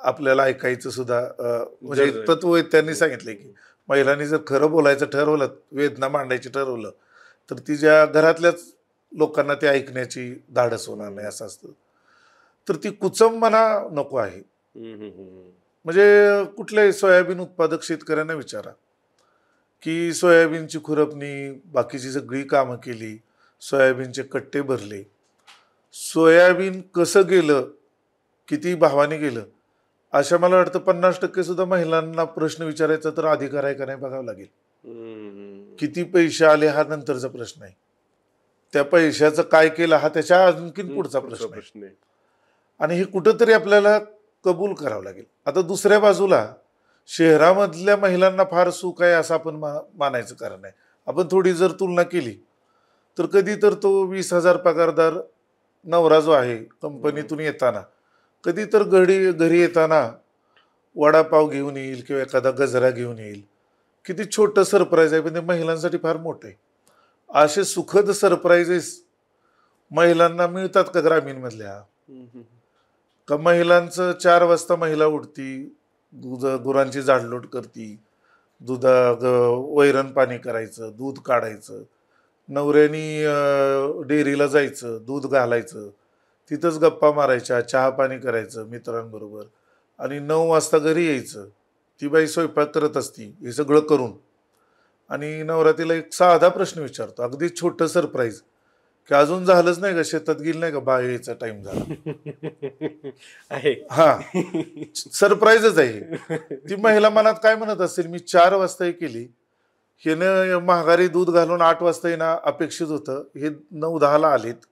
Speaker 2: आपल्याला ऐकायचं सुद्धा, म्हणजे एक तत्व त्यांनी सांगितलंय की महिलांनी जर खरं बोलायचं ठरवलं, वेदना मांडायची ठरवलं, तर तिच्या घरातल्याच लोकांना ते ऐकण्याची धाडस होणार नाही असं असतं. तर ती कुचंबना नको आहे. म्हणजे कुठल्याही सोयाबीन उत्पादक शेतकऱ्यांना विचारा की सोयाबीनची खुरपणी, बाकीची सगळी कामं केली, सोयाबीनचे कट्टे भरले, सोयाबीन कसं गेलं, किती भावाने गेलं, अशा मला वाटतं 50% सुद्धा महिलांना प्रश्न विचारायचा तर अधिकार आहे का नाही बघावं लागेल. किती पैसे आले हा नंतरचा प्रश्न आहे, त्या पैशाचं काय केलं हा त्याच्या आणखीन पुढचा प्रश्न आहे. आणि हे कुठंतरी आपल्याला कबूल करावं लागेल. आता दुसऱ्या बाजूला शहरामधल्या महिलांना फार सुख आहे असं आपण मानायचं कारण नाही. आपण थोडी जर तुलना केली तर कधी तर तो 20,000 पगारदार नवरा जो आहे कंपनीतून येताना कधी तर घरी येताना वडापाव घेऊन येईल किंवा एखादा गजरा घेऊन येईल. किती छोटं सरप्राईज आहे, पण ते महिलांसाठी फार मोठं आहे. असे सुखद सरप्राईजेस महिलांना मिळतात का ग्रामीण मधल्या? का महिलांचं 4 वाजता महिला उठती, गुरांची झाडलोट करती, वैरण पाणी करायचं, दूध काढायचं, नवऱ्यानी डेअरीला जायचं, दूध घालायचं, तिथंच गप्पा मारायच्या, चहा पाणी करायचं मित्रांबरोबर आणि 9 वाजता घरी यायचं. ती बाई स्वयंपाक करत असती हे सगळं करून आणि नवरा तिला एक साधा प्रश्न विचारतो, अगदी छोटं सरप्राईज, की अजून झालंच नाही का, शेतात गेली नाही का, बाहेर यायचा टाइम झाला
Speaker 1: आहे.
Speaker 2: हा सरप्राईजच आहे. ती महिला मनात काय म्हणत असेल, मी 4 वाजता हे केली, हिनं महागारी दूध घालून 8 वाजता येणं अपेक्षित होतं, हे 9-10 आलेत,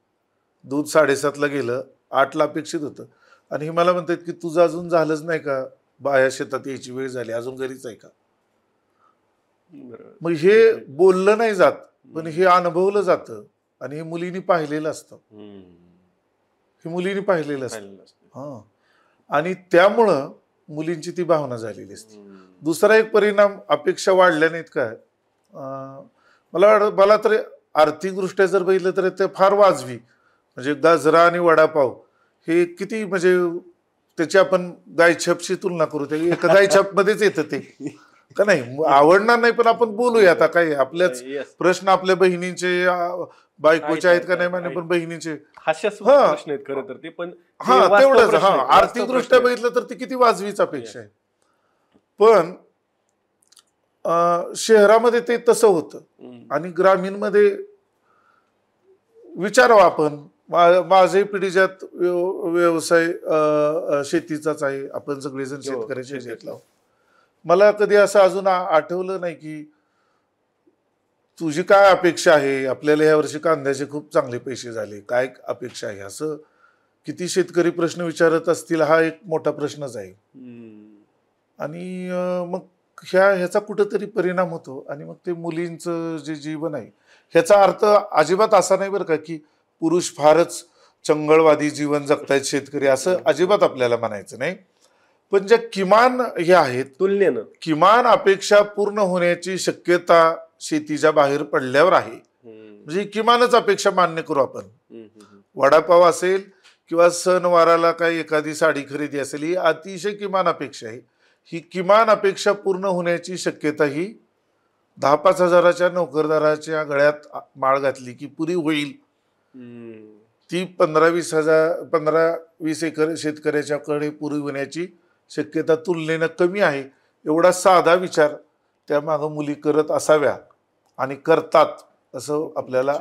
Speaker 2: दूध 7:30 गेलं, 8 अपेक्षित होतं आणि ही मला म्हणतात की तुझं अजून झालंच नाही का, बाया शेतात यायची वेळ झाली, अजून घरीच आहे का. मग हे बोललं नाही जात, पण हे अनुभवलं जातं आणि हे मुलींनी पाहिलेलं असतं. हे मुलींनी पाहिलेलं असतं. हा, आणि त्यामुळं मुलींची ती भावना झालेली असते. दुसरा एक परिणाम, अपेक्षा वाढल्या नाहीत काय, मला तर आर्थिकदृष्ट्या जर बघितलं तर ते फार वाजवी. म्हणजे गजरा आणि वडापाव हे किती, म्हणजे त्याची आपण गायछापशी तुलना करू, ते एका गायछाप मध्येच येतं ते का नाही, आवडणार नाही, पण आपण बोलूया आता काय, आपल्याच प्रश्न आपल्या बहिणींचे बायकोचे आहेत का नाही माने, पण बहिणीचे
Speaker 1: प्रश्न आहेत खरं तर ते, पण
Speaker 2: हा तेवढंच. हा, आर्थिकदृष्ट्या बघितलं तर ती किती वाजवीच अपेक्षा आहे. पण शहरामध्ये ते तसं होतं आणि ग्रामीण मध्ये विचारावं आपण. माझे पिढीजात व्यवसाय शेतीचाच आहे, आपण सगळेजण शेतकऱ्याच्या शेतीतला. मला कधी असं अजून आठवलं नाही की तुझी काय अपेक्षा आहे, आपल्याला ह्या वर्षी कांद्याचे खूप चांगले पैसे झाले, काय अपेक्षा आहे, असं किती शेतकरी प्रश्न विचारत असतील, हा एक मोठा प्रश्नच आहे. आणि मग ह्याचा कुठंतरी परिणाम होतो आणि मग ते मुलींचं जे जीवन आहे, ह्याचा अर्थ अजिबात असा नाही बरं का की पुरुष फारच चंगळवादी जीवन जगतायत शेतकरी, असं अजिबात आपल्याला म्हणायचं नाही. पण ज्या किमान हे आहेत,
Speaker 1: तुलनेनं
Speaker 2: किमान अपेक्षा पूर्ण होण्याची शक्यता शेतीच्या बाहेर पडल्यावर आहे. म्हणजे किमानच अपेक्षा मान्य करू आपण. वडापाव असेल किंवा सणवाराला काही एखादी साडी खरेदी असेल, ही अतिशय किमान अपेक्षा आहे. ही किमान अपेक्षा पूर्ण होण्याची शक्यता ही 10-5 हजाराच्या नोकरदाराच्या गळ्यात माळ घातली की पुरी होईल. ती 15-20 एकर शेतकऱ्याच्याकडे पुरी होण्याची शक्यता तुलनेनं कमी आहे. एवढा साधा विचार त्यामागं मुली करत असाव्या आणि करतात असं आपल्याला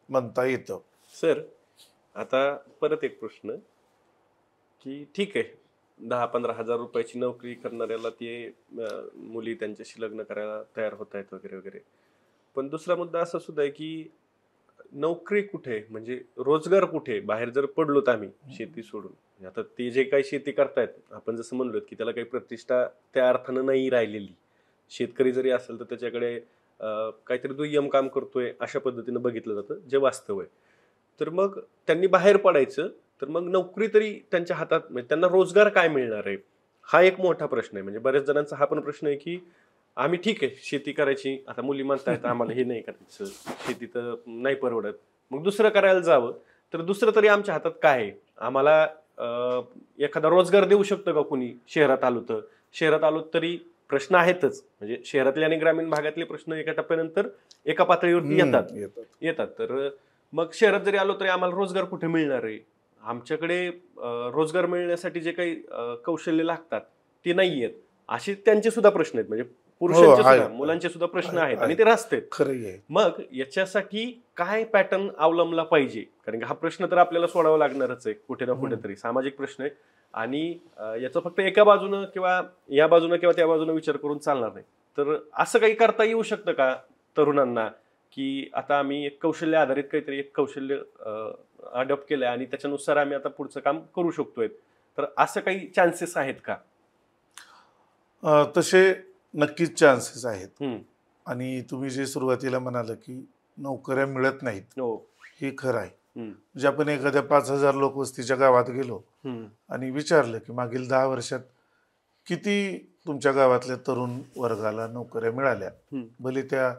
Speaker 2: म्हणता येतं.
Speaker 1: सर, आता परत एक प्रश्न की ठीक आहे, 10-15 हजार रुपयाची नोकरी करणाऱ्याला ते मुली त्यांच्याशी लग्न करायला तयार होत आहेत वगैरे वगैरे, पण दुसरा मुद्दा असा सुद्धा आहे की नोकरी कुठे, म्हणजे रोजगार कुठे, बाहेर जर पडलोत आम्ही शेती सोडून, आता ते जे काही शेती करतायत, आपण जसं म्हणलो की त्याला काही प्रतिष्ठा त्या अर्थानं नाही राहिलेली. शेतकरी जरी असेल तर त्याच्याकडे काहीतरी दुय्यम काम करतोय अशा पद्धतीनं बघितलं जातं, जे वास्तव आहे. तर मग त्यांनी बाहेर पडायचं, तर मग नोकरी तरी त्यांच्या हातात, म्हणजे त्यांना रोजगार काय मिळणार आहे, हा एक मोठा प्रश्न आहे. म्हणजे बऱ्याच जणांचा हा पण प्रश्न आहे की आम्ही ठीक आहे शेती करायची, आता मुली म्हणतायत आम्हाला हे नाही करायचं, शेती तर नाही परवडत, मग दुसरं करायला जावं, तर दुसरं तरी आमच्या हातात काय आहे, आम्हाला एखादा रोजगार देऊ शकतं का कुणी. शहरात आलो तरी प्रश्न आहेतच, म्हणजे शहरातले आणि ग्रामीण भागातले प्रश्न एका टप्प्यानंतर एका पातळीवरती येतात. तर मग शहरात जरी आलो तरी आम्हाला रोजगार कुठे मिळणार आहे, आमच्याकडे रोजगार मिळण्यासाठी जे काही कौशल्य लागतात ते नाही आहेत, असे त्यांचे सुद्धा प्रश्न आहेत. म्हणजे पुरुषांचे सुद्धा, मुलांचे सुद्धा प्रश्न आहेत आणि ते राहतात. मग याच्यासाठी काय पॅटर्न अवलंबला पाहिजे, कारण हा प्रश्न तर आपल्याला सोडावा लागणारच आहे कुठे ना कुठेतरी, सामाजिक प्रश्न आहे आणि याचा फक्त एका बाजूनं किंवा या बाजूनं किंवा त्या बाजूनं विचार करून चालणार नाही. तर असं काही करता येऊ शकतं का तरुणांना की आता आम्ही एक कौशल्य आधारित काहीतरी एक कौशल्य अडॉप्ट केलंय आणि त्याच्यानुसार आम्ही आता पुढचं काम करू शकतोय, तर असं काही चान्सेस आहेत का?
Speaker 2: तसे नक्कीच चान्सेस आहेत. आणि तुम्ही जे सुरुवातीला म्हणाल की नोकऱ्या मिळत नाहीत
Speaker 1: हो.
Speaker 2: हे खरं आहे.
Speaker 1: हम्म.
Speaker 2: म्हणजे आपण एखाद्या 5,000 लोकवस्तीच्या गावात गेलो
Speaker 1: हम्म.
Speaker 2: आणि विचारलं की मागील 10 वर्षात किती तुमच्या गावातल्या तरुण वर्गाला नोकऱ्या मिळाल्या,
Speaker 1: हम्म.
Speaker 2: भले त्या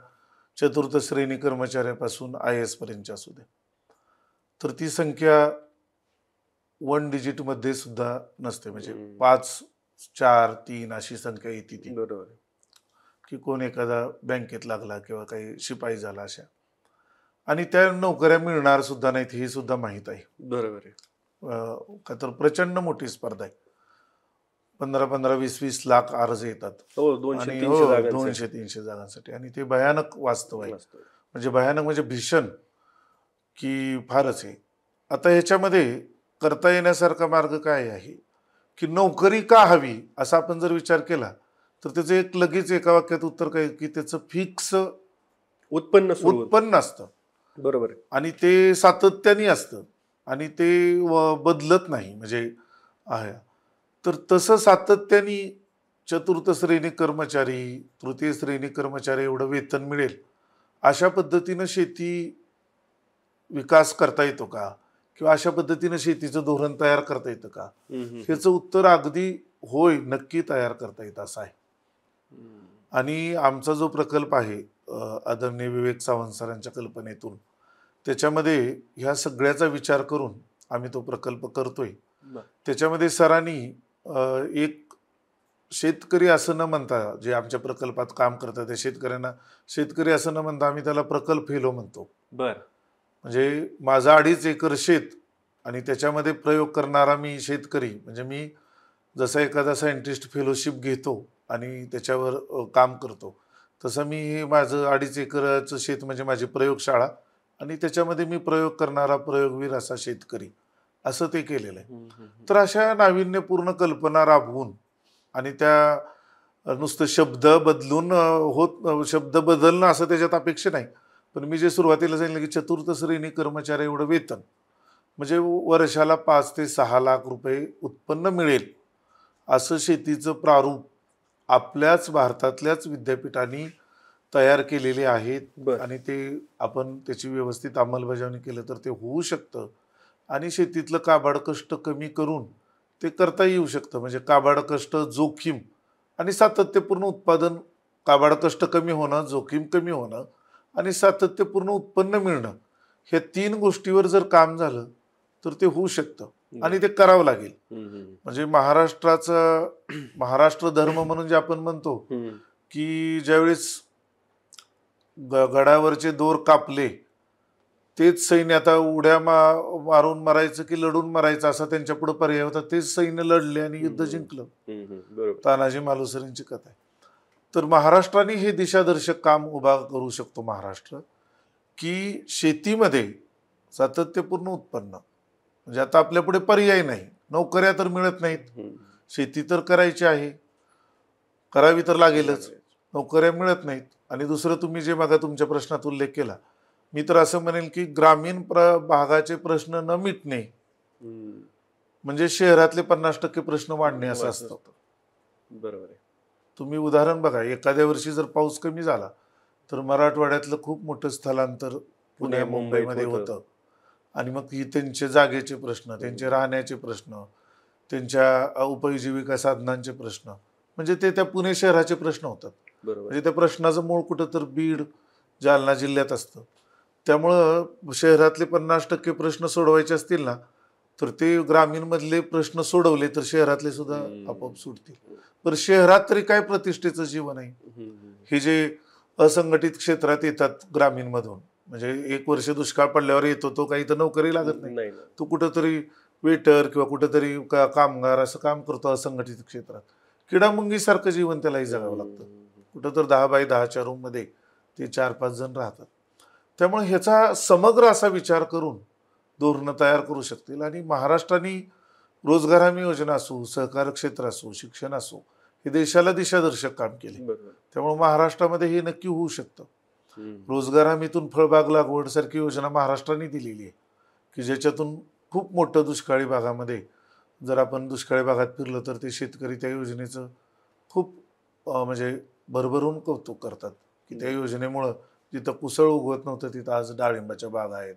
Speaker 2: चतुर्थ श्रेणी कर्मचाऱ्यापासून IAS पर्यंत असू द्या, तर ती संख्या 1 डिजिट मध्ये सुद्धा नसते. म्हणजे 5, 4, 3 अशी संख्या येते ती,
Speaker 1: बरोबर.
Speaker 2: की कोण एखादा बँकेत लागला किंवा काही शिपाई झाला अशा, आणि त्या नोकऱ्या मिळणार सुद्धा नाहीत हे सुद्धा माहीत आहे.
Speaker 1: बरोबर आहे.
Speaker 2: का तर प्रचंड मोठी स्पर्धा आहे. 15-15, 20-20 लाख अर्ज येतात
Speaker 1: हो,
Speaker 2: आणि
Speaker 1: 200-300 जागांसाठी.
Speaker 2: 200-300 जागांसाठी, आणि ते भयानक वास्तव आहे.
Speaker 1: मस्त.
Speaker 2: म्हणजे भयानक म्हणजे भीषण, की फारच आहे. आता ह्याच्यामध्ये करता येण्यासारखा मार्ग काय आहे, की नोकरी का हवी असा आपण जर विचार केला तर त्याचं एक लगेच एका वाक्यात उत्तर काय, की त्याचं फिक्स
Speaker 1: उत्पन्न सुरू होतं.
Speaker 2: उत्पन्न असतं
Speaker 1: बरोबर आहे.
Speaker 2: आणि ते सातत्याने असतं आणि ते बदलत नाही. म्हणजे आहे तर तसं सातत्याने चतुर्थ श्रेणी कर्मचारी, तृतीय श्रेणी कर्मचारी एवढं वेतन मिळेल अशा पद्धतीनं शेती विकास करता येतो का, किंवा अशा पद्धतीनं शेतीचं धोरण तयार करता येतं का, ह्याचं उत्तर अगदी होय, नक्की तयार करता येतं असं आहे. आणि आमचा जो प्रकल्प आहे आदरणीय विवेक सावंत सरांच्या कल्पनेतून, त्याच्यामध्ये ह्या सगळ्याचा विचार करून आम्ही तो प्रकल्प करतोय. त्याच्यामध्ये सरांनी एक शेतकरी असं न म्हणता, जे आमच्या प्रकल्पात काम करतात त्या शेतकऱ्यांना शेतकरी असं न म्हणता आम्ही त्याला प्रकल्प फेलो म्हणतो.
Speaker 1: बर.
Speaker 2: म्हणजे माझा 2.5 एकर शेत आणि त्याच्यामध्ये प्रयोग करणारा मी शेतकरी, म्हणजे मी जसा एखादा सायंटिस्ट फेलोशिप घेतो आणि त्याच्यावर काम करतो, तसं मी हे माझं 2.5 एकराचं शेत म्हणजे माझी प्रयोगशाळा आणि त्याच्यामध्ये मी प्रयोग करणारा प्रयोगवीर असा शेतकरी, असं ते केलेलं आहे. तर अशा नाविन्यपूर्ण कल्पना राबवून आणि त्या नुसतं शब्द बदलून शब्द बदलणं असं त्याच्यात अपेक्षा नाही. पण मी जे सुरुवातीला सांगितलं की चतुर्थ श्रेणी कर्मचारी एवढं वेतन म्हणजे वर्षाला 5 ते 6 लाख रुपये उत्पन्न मिळेल असं शेतीचं प्रारूप आपल्याच भारतातल्याच विद्यापीठांनी तयार केलेले आहेत आणि ते आपण त्याची व्यवस्थित अंमलबजावणी केलं तर ते होऊ शकतं आणि शेतीतलं काबाड कष्ट कमी करून ते करता येऊ शकतं. म्हणजे काबाड कष्ट, जोखीम आणि सातत्यपूर्ण उत्पादन, काबाड कष्ट कमी होणं, जोखीम कमी होणं आणि सातत्यपूर्ण उत्पन्न मिळणं, ह्या 3 गोष्टीवर जर काम झालं तर ते होऊ शकतं आणि ते करावं लागेल. म्हणजे महाराष्ट्र धर्म म्हणून जे आपण म्हणतो की ज्यावेळेस गडावरचे दोर कापले तेच सैन्य आता उड्या मारून मरायचं की लढून मरायचं असा त्यांच्या पुढे पर्याय होता. तेच सैन्य लढले आणि युद्ध जिंकलं. तानाजी मालुसरेंची कथा आहे. तर महाराष्ट्राने हे दिशादर्शक काम उभा करू शकतो महाराष्ट्र, की शेतीमध्ये सातत्यपूर्ण उत्पन्न, म्हणजे आता आपल्या पुढे पर्याय नाही, नोकऱ्या तर मिळत नाहीत, शेती तर करायची आहे, करावी तर लागेलच, नोकऱ्या मिळत नाहीत. आणि दुसरं तुम्ही जे मागा तुमच्या प्रश्नात उल्लेख केला, मी तर असं म्हणेल की ग्रामीण भागाचे प्रश्न न मिटणे म्हणजे शहरातले 50% प्रश्न वाढणे असं असतं.
Speaker 1: बरोबर आहे.
Speaker 2: तुम्ही उदाहरण बघा, एखाद्या वर्षी जर पाऊस कमी झाला तर मराठवाड्यातलं खूप मोठं स्थलांतर पुणे मुंबईमध्ये होतं आणि मग त्यांचे जागेचे प्रश्न, त्यांचे राहण्याचे प्रश्न, त्यांच्या उपजीविका साधनांचे प्रश्न, म्हणजे ते त्या पुणे शहराचे प्रश्न होतात. म्हणजे त्या प्रश्नाचं मूळ कुठं तर बीड, जालना जिल्ह्यात असतं. त्यामुळं शहरातले 50% प्रश्न सोडवायचे असतील ना तर ते ग्रामीण मधले प्रश्न सोडवले तर शहरातले सुद्धा आपोआप सुटतील. पण शहरात तरी काय प्रतिष्ठेचं जीवन आहे. हे जे असंघटित क्षेत्रात येतात ग्रामीण मधून, म्हणजे 1 वर्ष दुष्काळ पडल्यावर येतो तो, काही तर नोकरी लागत नाही, तो कुठंतरी वेटर किंवा कुठंतरी कामगार असं काम करतो असंघटित क्षेत्रात. किडामुंगीसारखं जीवन त्यालाही जगावं लागतं. कुठं तर 10 बाय 10च्या रूम मध्ये ते 4-5 जण राहतात. त्यामुळे ह्याचा समग्र असा विचार करून धोरणं तयार करू शकतील. आणि महाराष्ट्राने रोजगार हमी योजना असो, सहकार क्षेत्र असो, शिक्षण असो, हे देशाला दिशादर्शक काम केले. त्यामुळे महाराष्ट्रामध्ये हे नक्की होऊ शकतं. रोजगार हमीतून फळबाग लागवड सारखी योजना महाराष्ट्राने दिलेली आहे, की ज्याच्यातून खूप मोठं दुष्काळी भागामध्ये, जर आपण दुष्काळी भागात फिरलं तर ते शेतकरी त्या योजनेचं खूप म्हणजे भरभरून कौतुक करतात की त्या योजनेमुळं जिथं कुसळ उगवत नव्हतं तिथं आज डाळिंबाच्या बागा आहेत,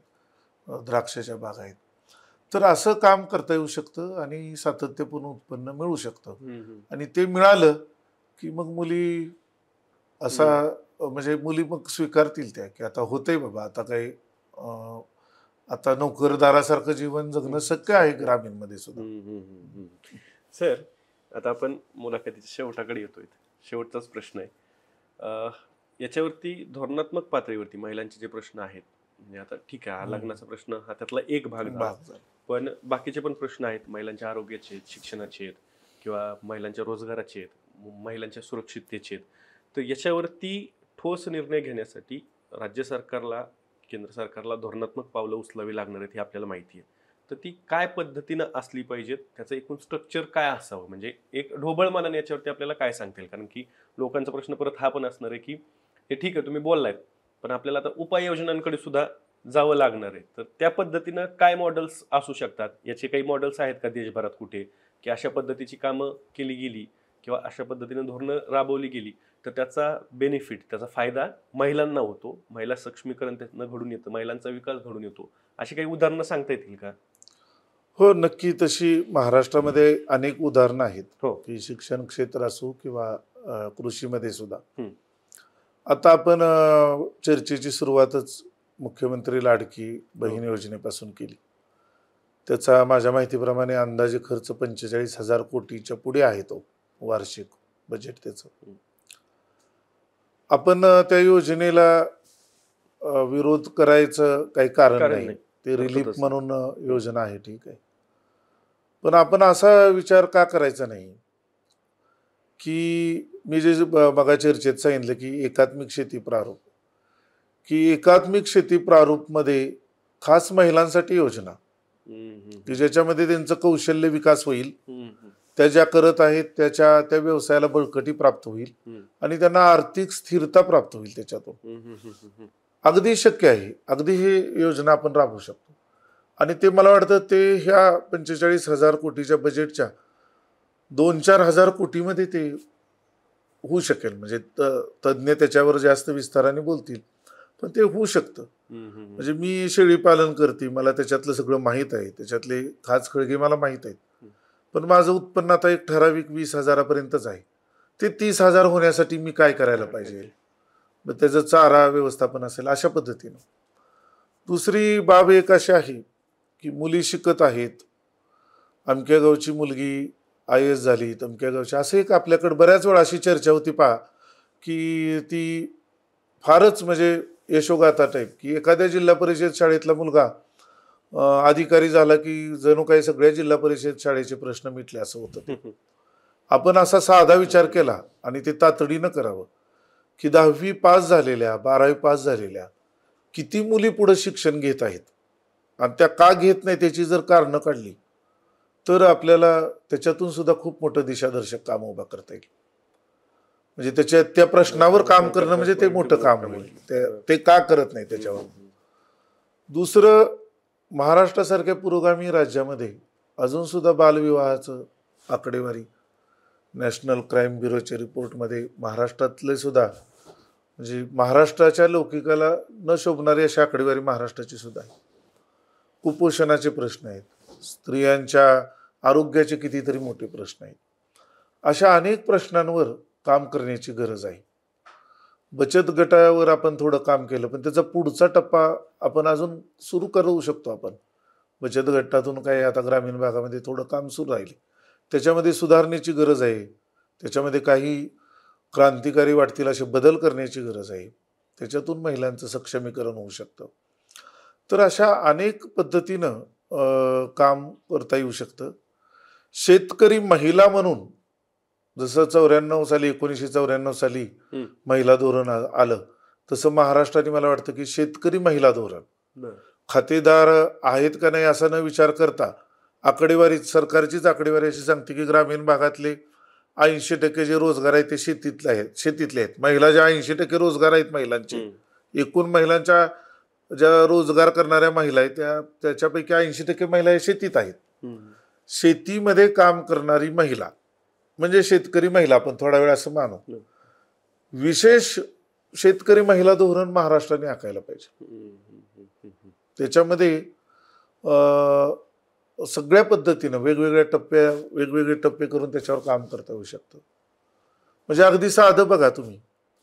Speaker 2: द्राक्षाच्या बागा आहेत. तर असं काम करता येऊ शकतं आणि सातत्यपूर्ण उत्पन्न मिळू शकतं. आणि ते मिळालं की मग मुली असा म्हणजे मुली मग स्वीकारतील त्या की आता होतंय बाबा, आता काही आता नोकरदारासारखं जीवन जगणं शक्य आहे ग्रामीणमध्ये सुद्धा.
Speaker 1: सर, आता आपण मुलाखतीच्या शेवटाकडे येतोय. शेवटचाच प्रश्न आहे. याच्यावरती धोरणात्मक पातळीवरती महिलांचे जे प्रश्न आहेत, म्हणजे आता ठीक आहे, हा लग्नाचा प्रश्न हा त्यातला एक भाग झाला, पण बाकीचे पण प्रश्न आहेत, महिलांच्या आरोग्याचे आहेत, शिक्षणाचे आहेत, किंवा महिलांच्या रोजगाराचे आहेत, महिलांच्या सुरक्षिततेचे आहेत. तर याच्यावरती ठोस निर्णय घेण्यासाठी राज्य सरकारला, केंद्र सरकारला धोरणात्मक पावलं उचलावी लागणार आहेत हे आपल्याला माहिती आहे. तर ती काय पद्धतीनं असली पाहिजेत, त्याचं एकूण स्ट्रक्चर काय असावं, म्हणजे एक ढोबळ मनाने याच्यावरती आपल्याला काय सांगतील? कारण की लोकांचा प्रश्न परत हा पण असणार आहे की हे ठीक आहे तुम्ही बोललायत, पण आपल्याला आता उपाययोजनांकडे सुद्धा जावं लागणार आहे. तर त्या पद्धतीनं काय मॉडेल्स असू शकतात? याचे काही मॉडेल्स आहेत का देशभरात कुठे, की अशा पद्धतीची कामं केली गेली किंवा अशा पद्धतीनं धोरणं राबवली गेली तर त्याचा बेनिफिट, त्याचा फायदा महिलांना होतो, महिला सक्षमीकरण त्यातनं घडून येतं, महिलांचा विकास घडून येतो, अशी काही उदाहरणं सांगता येतील का?
Speaker 2: हो, नक्की. तशी महाराष्ट्रामध्ये अनेक उदाहरणं आहेत
Speaker 1: हो.
Speaker 2: की शिक्षण क्षेत्र असो किंवा कृषीमध्ये सुद्धा.
Speaker 1: हम्म.
Speaker 2: आता आपण चर्चेची सुरुवातच मुख्यमंत्री लाडकी बहीण योजनेपासून केली. त्याचा माझ्या माहितीप्रमाणे अंदाजे खर्च 45,000 कोटीच्या पुढे आहे तो वार्षिक बजेट त्याचं. आपण त्या योजनेला विरोध करायचं काही कारण नाही. ते रिलीफ म्हणून योजना आहे, ठीक आहे. पण आपण असा विचार का करायचा नाही की मी जे बघा चर्चेत सांगितलं की एकात्मिक शेती प्रारूप, की एकात्मिक शेती प्रारूप मध्ये खास महिलांसाठी योजना की ज्याच्यामध्ये त्यांचं कौशल्य विकास होईल, त्या ज्या करत आहेत त्या व्यवसायाला बळकटी प्राप्त होईल आणि त्यांना आर्थिक स्थिरता प्राप्त होईल त्याच्यातून. अगदी शक्य आहे, अगदी ही योजना आपण राबवू शकतो. आणि ते मला वाटतं ते ह्या 45,000 कोटीच्या बजेटच्या 2-4 हजार कोटीमध्ये ते होऊ शकेल. म्हणजे तज्ज्ञ त्याच्यावर जास्त विस्ताराने बोलतील, पण ते होऊ शकतं. म्हणजे मी शेळी पालन करते, मला त्याच्यातलं सगळं माहीत आहे, त्याच्यातले खास खळगे मला माहीत आहेत. पण माझं उत्पन्न आता एक ठराविक 20,000पर्यंतच आहे. ते 30,000 होण्यासाठी मी काय करायला पाहिजे? मग त्याचं चारा व्यवस्थापन असेल अशा पद्धतीनं. दुसरी बाब एक अशी आहे की मुली शिकत आहेत, अमक्या गावची मुलगी IAS झाली, तमक्या गावची, असं एक आपल्याकडे बऱ्याच वेळा अशी चर्चा होती पहा की ती फारच म्हणजे यशोगाथा टाईप, की एखाद्या जिल्हा परिषद शाळेतला मुलगा अधिकारी झाला की जणू काही सगळ्या जिल्हा परिषद शाळेचे प्रश्न मिटले असं होतं. आपण असा साधा विचार केला आणि ते तातडीनं करावं की 10वी पास झालेल्या, 12वी पास झालेल्या किती मुली पुढे शिक्षण घेत आहेत आणि त्या का घेत नाही त्याची जर कारणं काढली तर आपल्याला त्याच्यातून सुद्धा खूप मोठं दिशादर्शक काम उभा करता येईल. म्हणजे त्या प्रश्नावर काम करणं म्हणजे ते मोठं काम होईल. ते का करत नाही त्याच्यावर. दुसरं, महाराष्ट्रासारख्या पुरोगामी राज्यामध्ये अजून सुद्धा बालविवाहाचं आकडेवारी नॅशनल क्राईम ब्युरोच्या रिपोर्टमध्ये महाराष्ट्रातले सुद्धा, म्हणजे महाराष्ट्राच्या लौकिकाला न शोभणारी अशी आकडेवारी महाराष्ट्राची सुद्धा आहे. कुपोषणाचे प्रश्न आहेत, स्त्रियांच्या आरोग्याचे कितीतरी मोठे प्रश्न आहेत. अशा अनेक प्रश्नांवर काम करण्याची गरज आहे. बचत गटावर आपण थोडं काम केलं, पण त्याचा पुढचा टप्पा आपण अजून सुरू करू शकतो. आपण बचत गटातून काय आता ग्रामीण भागामध्ये थोडं काम सुरू राहिले, त्याच्यामध्ये सुधारण्याची गरज आहे. त्याच्यामध्ये काही क्रांतिकारी वाटतील असे बदल करण्याची गरज आहे. त्याच्यातून महिलांचं सक्षमीकरण होऊ शकतं. तर अशा अनेक पद्धतीनं काम करता येऊ शकतं. शेतकरी महिला म्हणून जसं 1994 साली महिला धोरण आलं, तसं महाराष्ट्राने मला वाटतं की शेतकरी महिला धोरण, खातेदार आहेत का नाही असा न विचार करता आकडेवारी, सरकारचीच आकडेवारी अशी सांगते की ग्रामीण भागातले 80% जे रोजगार आहेत ते शेतीतले आहेत. महिला ज्या 80% रोजगार आहेत महिलांचे, एकूण महिलांच्या ज्या रोजगार करणाऱ्या महिला आहेत त्याच्यापैकी 80% महिला शेतीत आहेत. शेतीमध्ये काम करणारी महिला म्हणजे शेतकरी महिला, आपण थोडा वेळ असं मानू. विशेष शेतकरी महिला धोरण महाराष्ट्राने आखायला पाहिजे. त्याच्यामध्ये सगळ्या पद्धतीनं वेगवेगळे टप्पे करून त्याच्यावर काम करता येऊ शकतं. म्हणजे अगदी साधं बघा तुम्ही,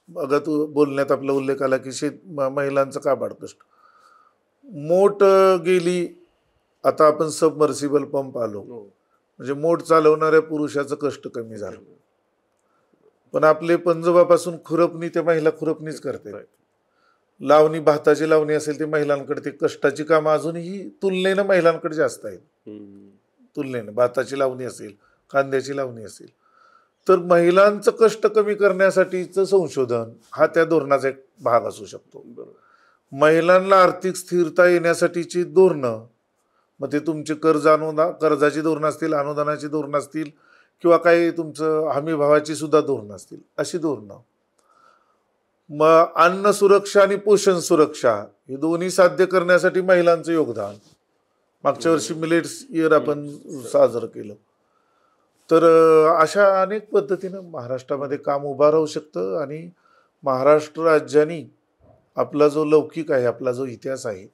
Speaker 2: बघा तू बोलण्यात आपला उल्लेख आला की महिलांचं का बाडकष्ट. मोट गेली, आता आपण सबमर्सिबल पंप आलो, म्हणजे मोट चालवणाऱ्या पुरुषाचं कष्ट कमी झालं. पण आपले पंजोबापासून खुरपणी ते महिला खुरपणीच करते. लावणी, भाताची लावणी असेल ते महिलांकडे, ते कष्टाची कामं अजूनही तुलनेनं महिलांकडे जास्त आहेत. तुलनेनं भाताची लावणी असेल, कांद्याची लावणी असेल, तर महिलांचं कष्ट कमी करण्यासाठीचं संशोधन हा त्या धोरणाचा एक भाग असू शकतो. महिलांना आर्थिक स्थिरता येण्यासाठीची धोरणं, मग ते तुमचे कर्जाची धोरणं असतील, अनुदानाची धोरणं असतील, किंवा काही तुमचं हमी भावाची सुद्धा धोरणं असतील, अशी धोरणं. मग अन्न सुरक्षा आणि पोषण सुरक्षा हे दोन्ही साध्य करण्यासाठी महिलांचं योगदान. मागच्या वर्षी मिलेट्स इयर आपण साजरं केलं. तर अशा अनेक पद्धतीनं महाराष्ट्रामध्ये काम उभा राहू शकतं. आणि महाराष्ट्र राज्याने आपला जो लौकिक आहे, आपला जो इतिहास आहे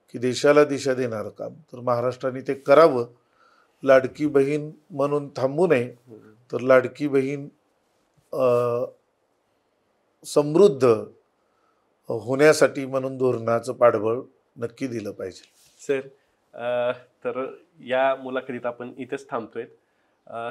Speaker 2: की देशाला दिशा देणारं काम, तर महाराष्ट्राने ते करावं. लाडकी बहीण म्हणून थांबू नये, तर लाडकी बहीण समृद्ध होण्यासाठी म्हणून धोरणाचं पाठबळ नक्की दिलं पाहिजे.
Speaker 1: सर, तर या मुलाखतीत आपण इथेच थांबतोय.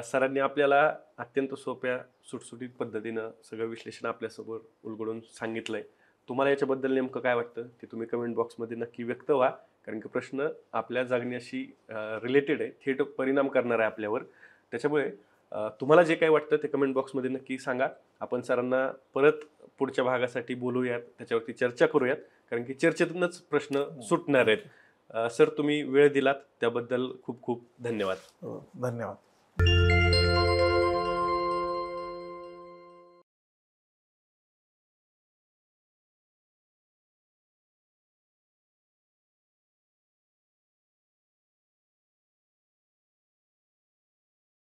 Speaker 1: सरांनी आपल्याला अत्यंत सोप्या सुटसुटीत पद्धतीनं सगळं विश्लेषण आपल्यासमोर उलगडून सांगितलंय. तुम्हाला याच्याबद्दल नेमकं काय वाटतं ते तुम्ही कमेंट बॉक्समध्ये नक्की व्यक्त व्हा, कारण की प्रश्न आपल्या जगण्याशी रिलेटेड आहे, थेट परिणाम करणार आहे आपल्यावर. त्याच्यामुळे तुम्हाला जे काही वाटतं ते कमेंट बॉक्समध्ये नक्की सांगा. आपण सरांना परत पुढच्या भागासाठी बोलूयात, त्याच्यावरती चर्चा करूयात, कारण की चर्चेतूनच प्रश्न सुटणार आहेत. सर, तुम्ही वेळ दिलात त्याबद्दल खूप खूप धन्यवाद.
Speaker 2: धन्यवाद.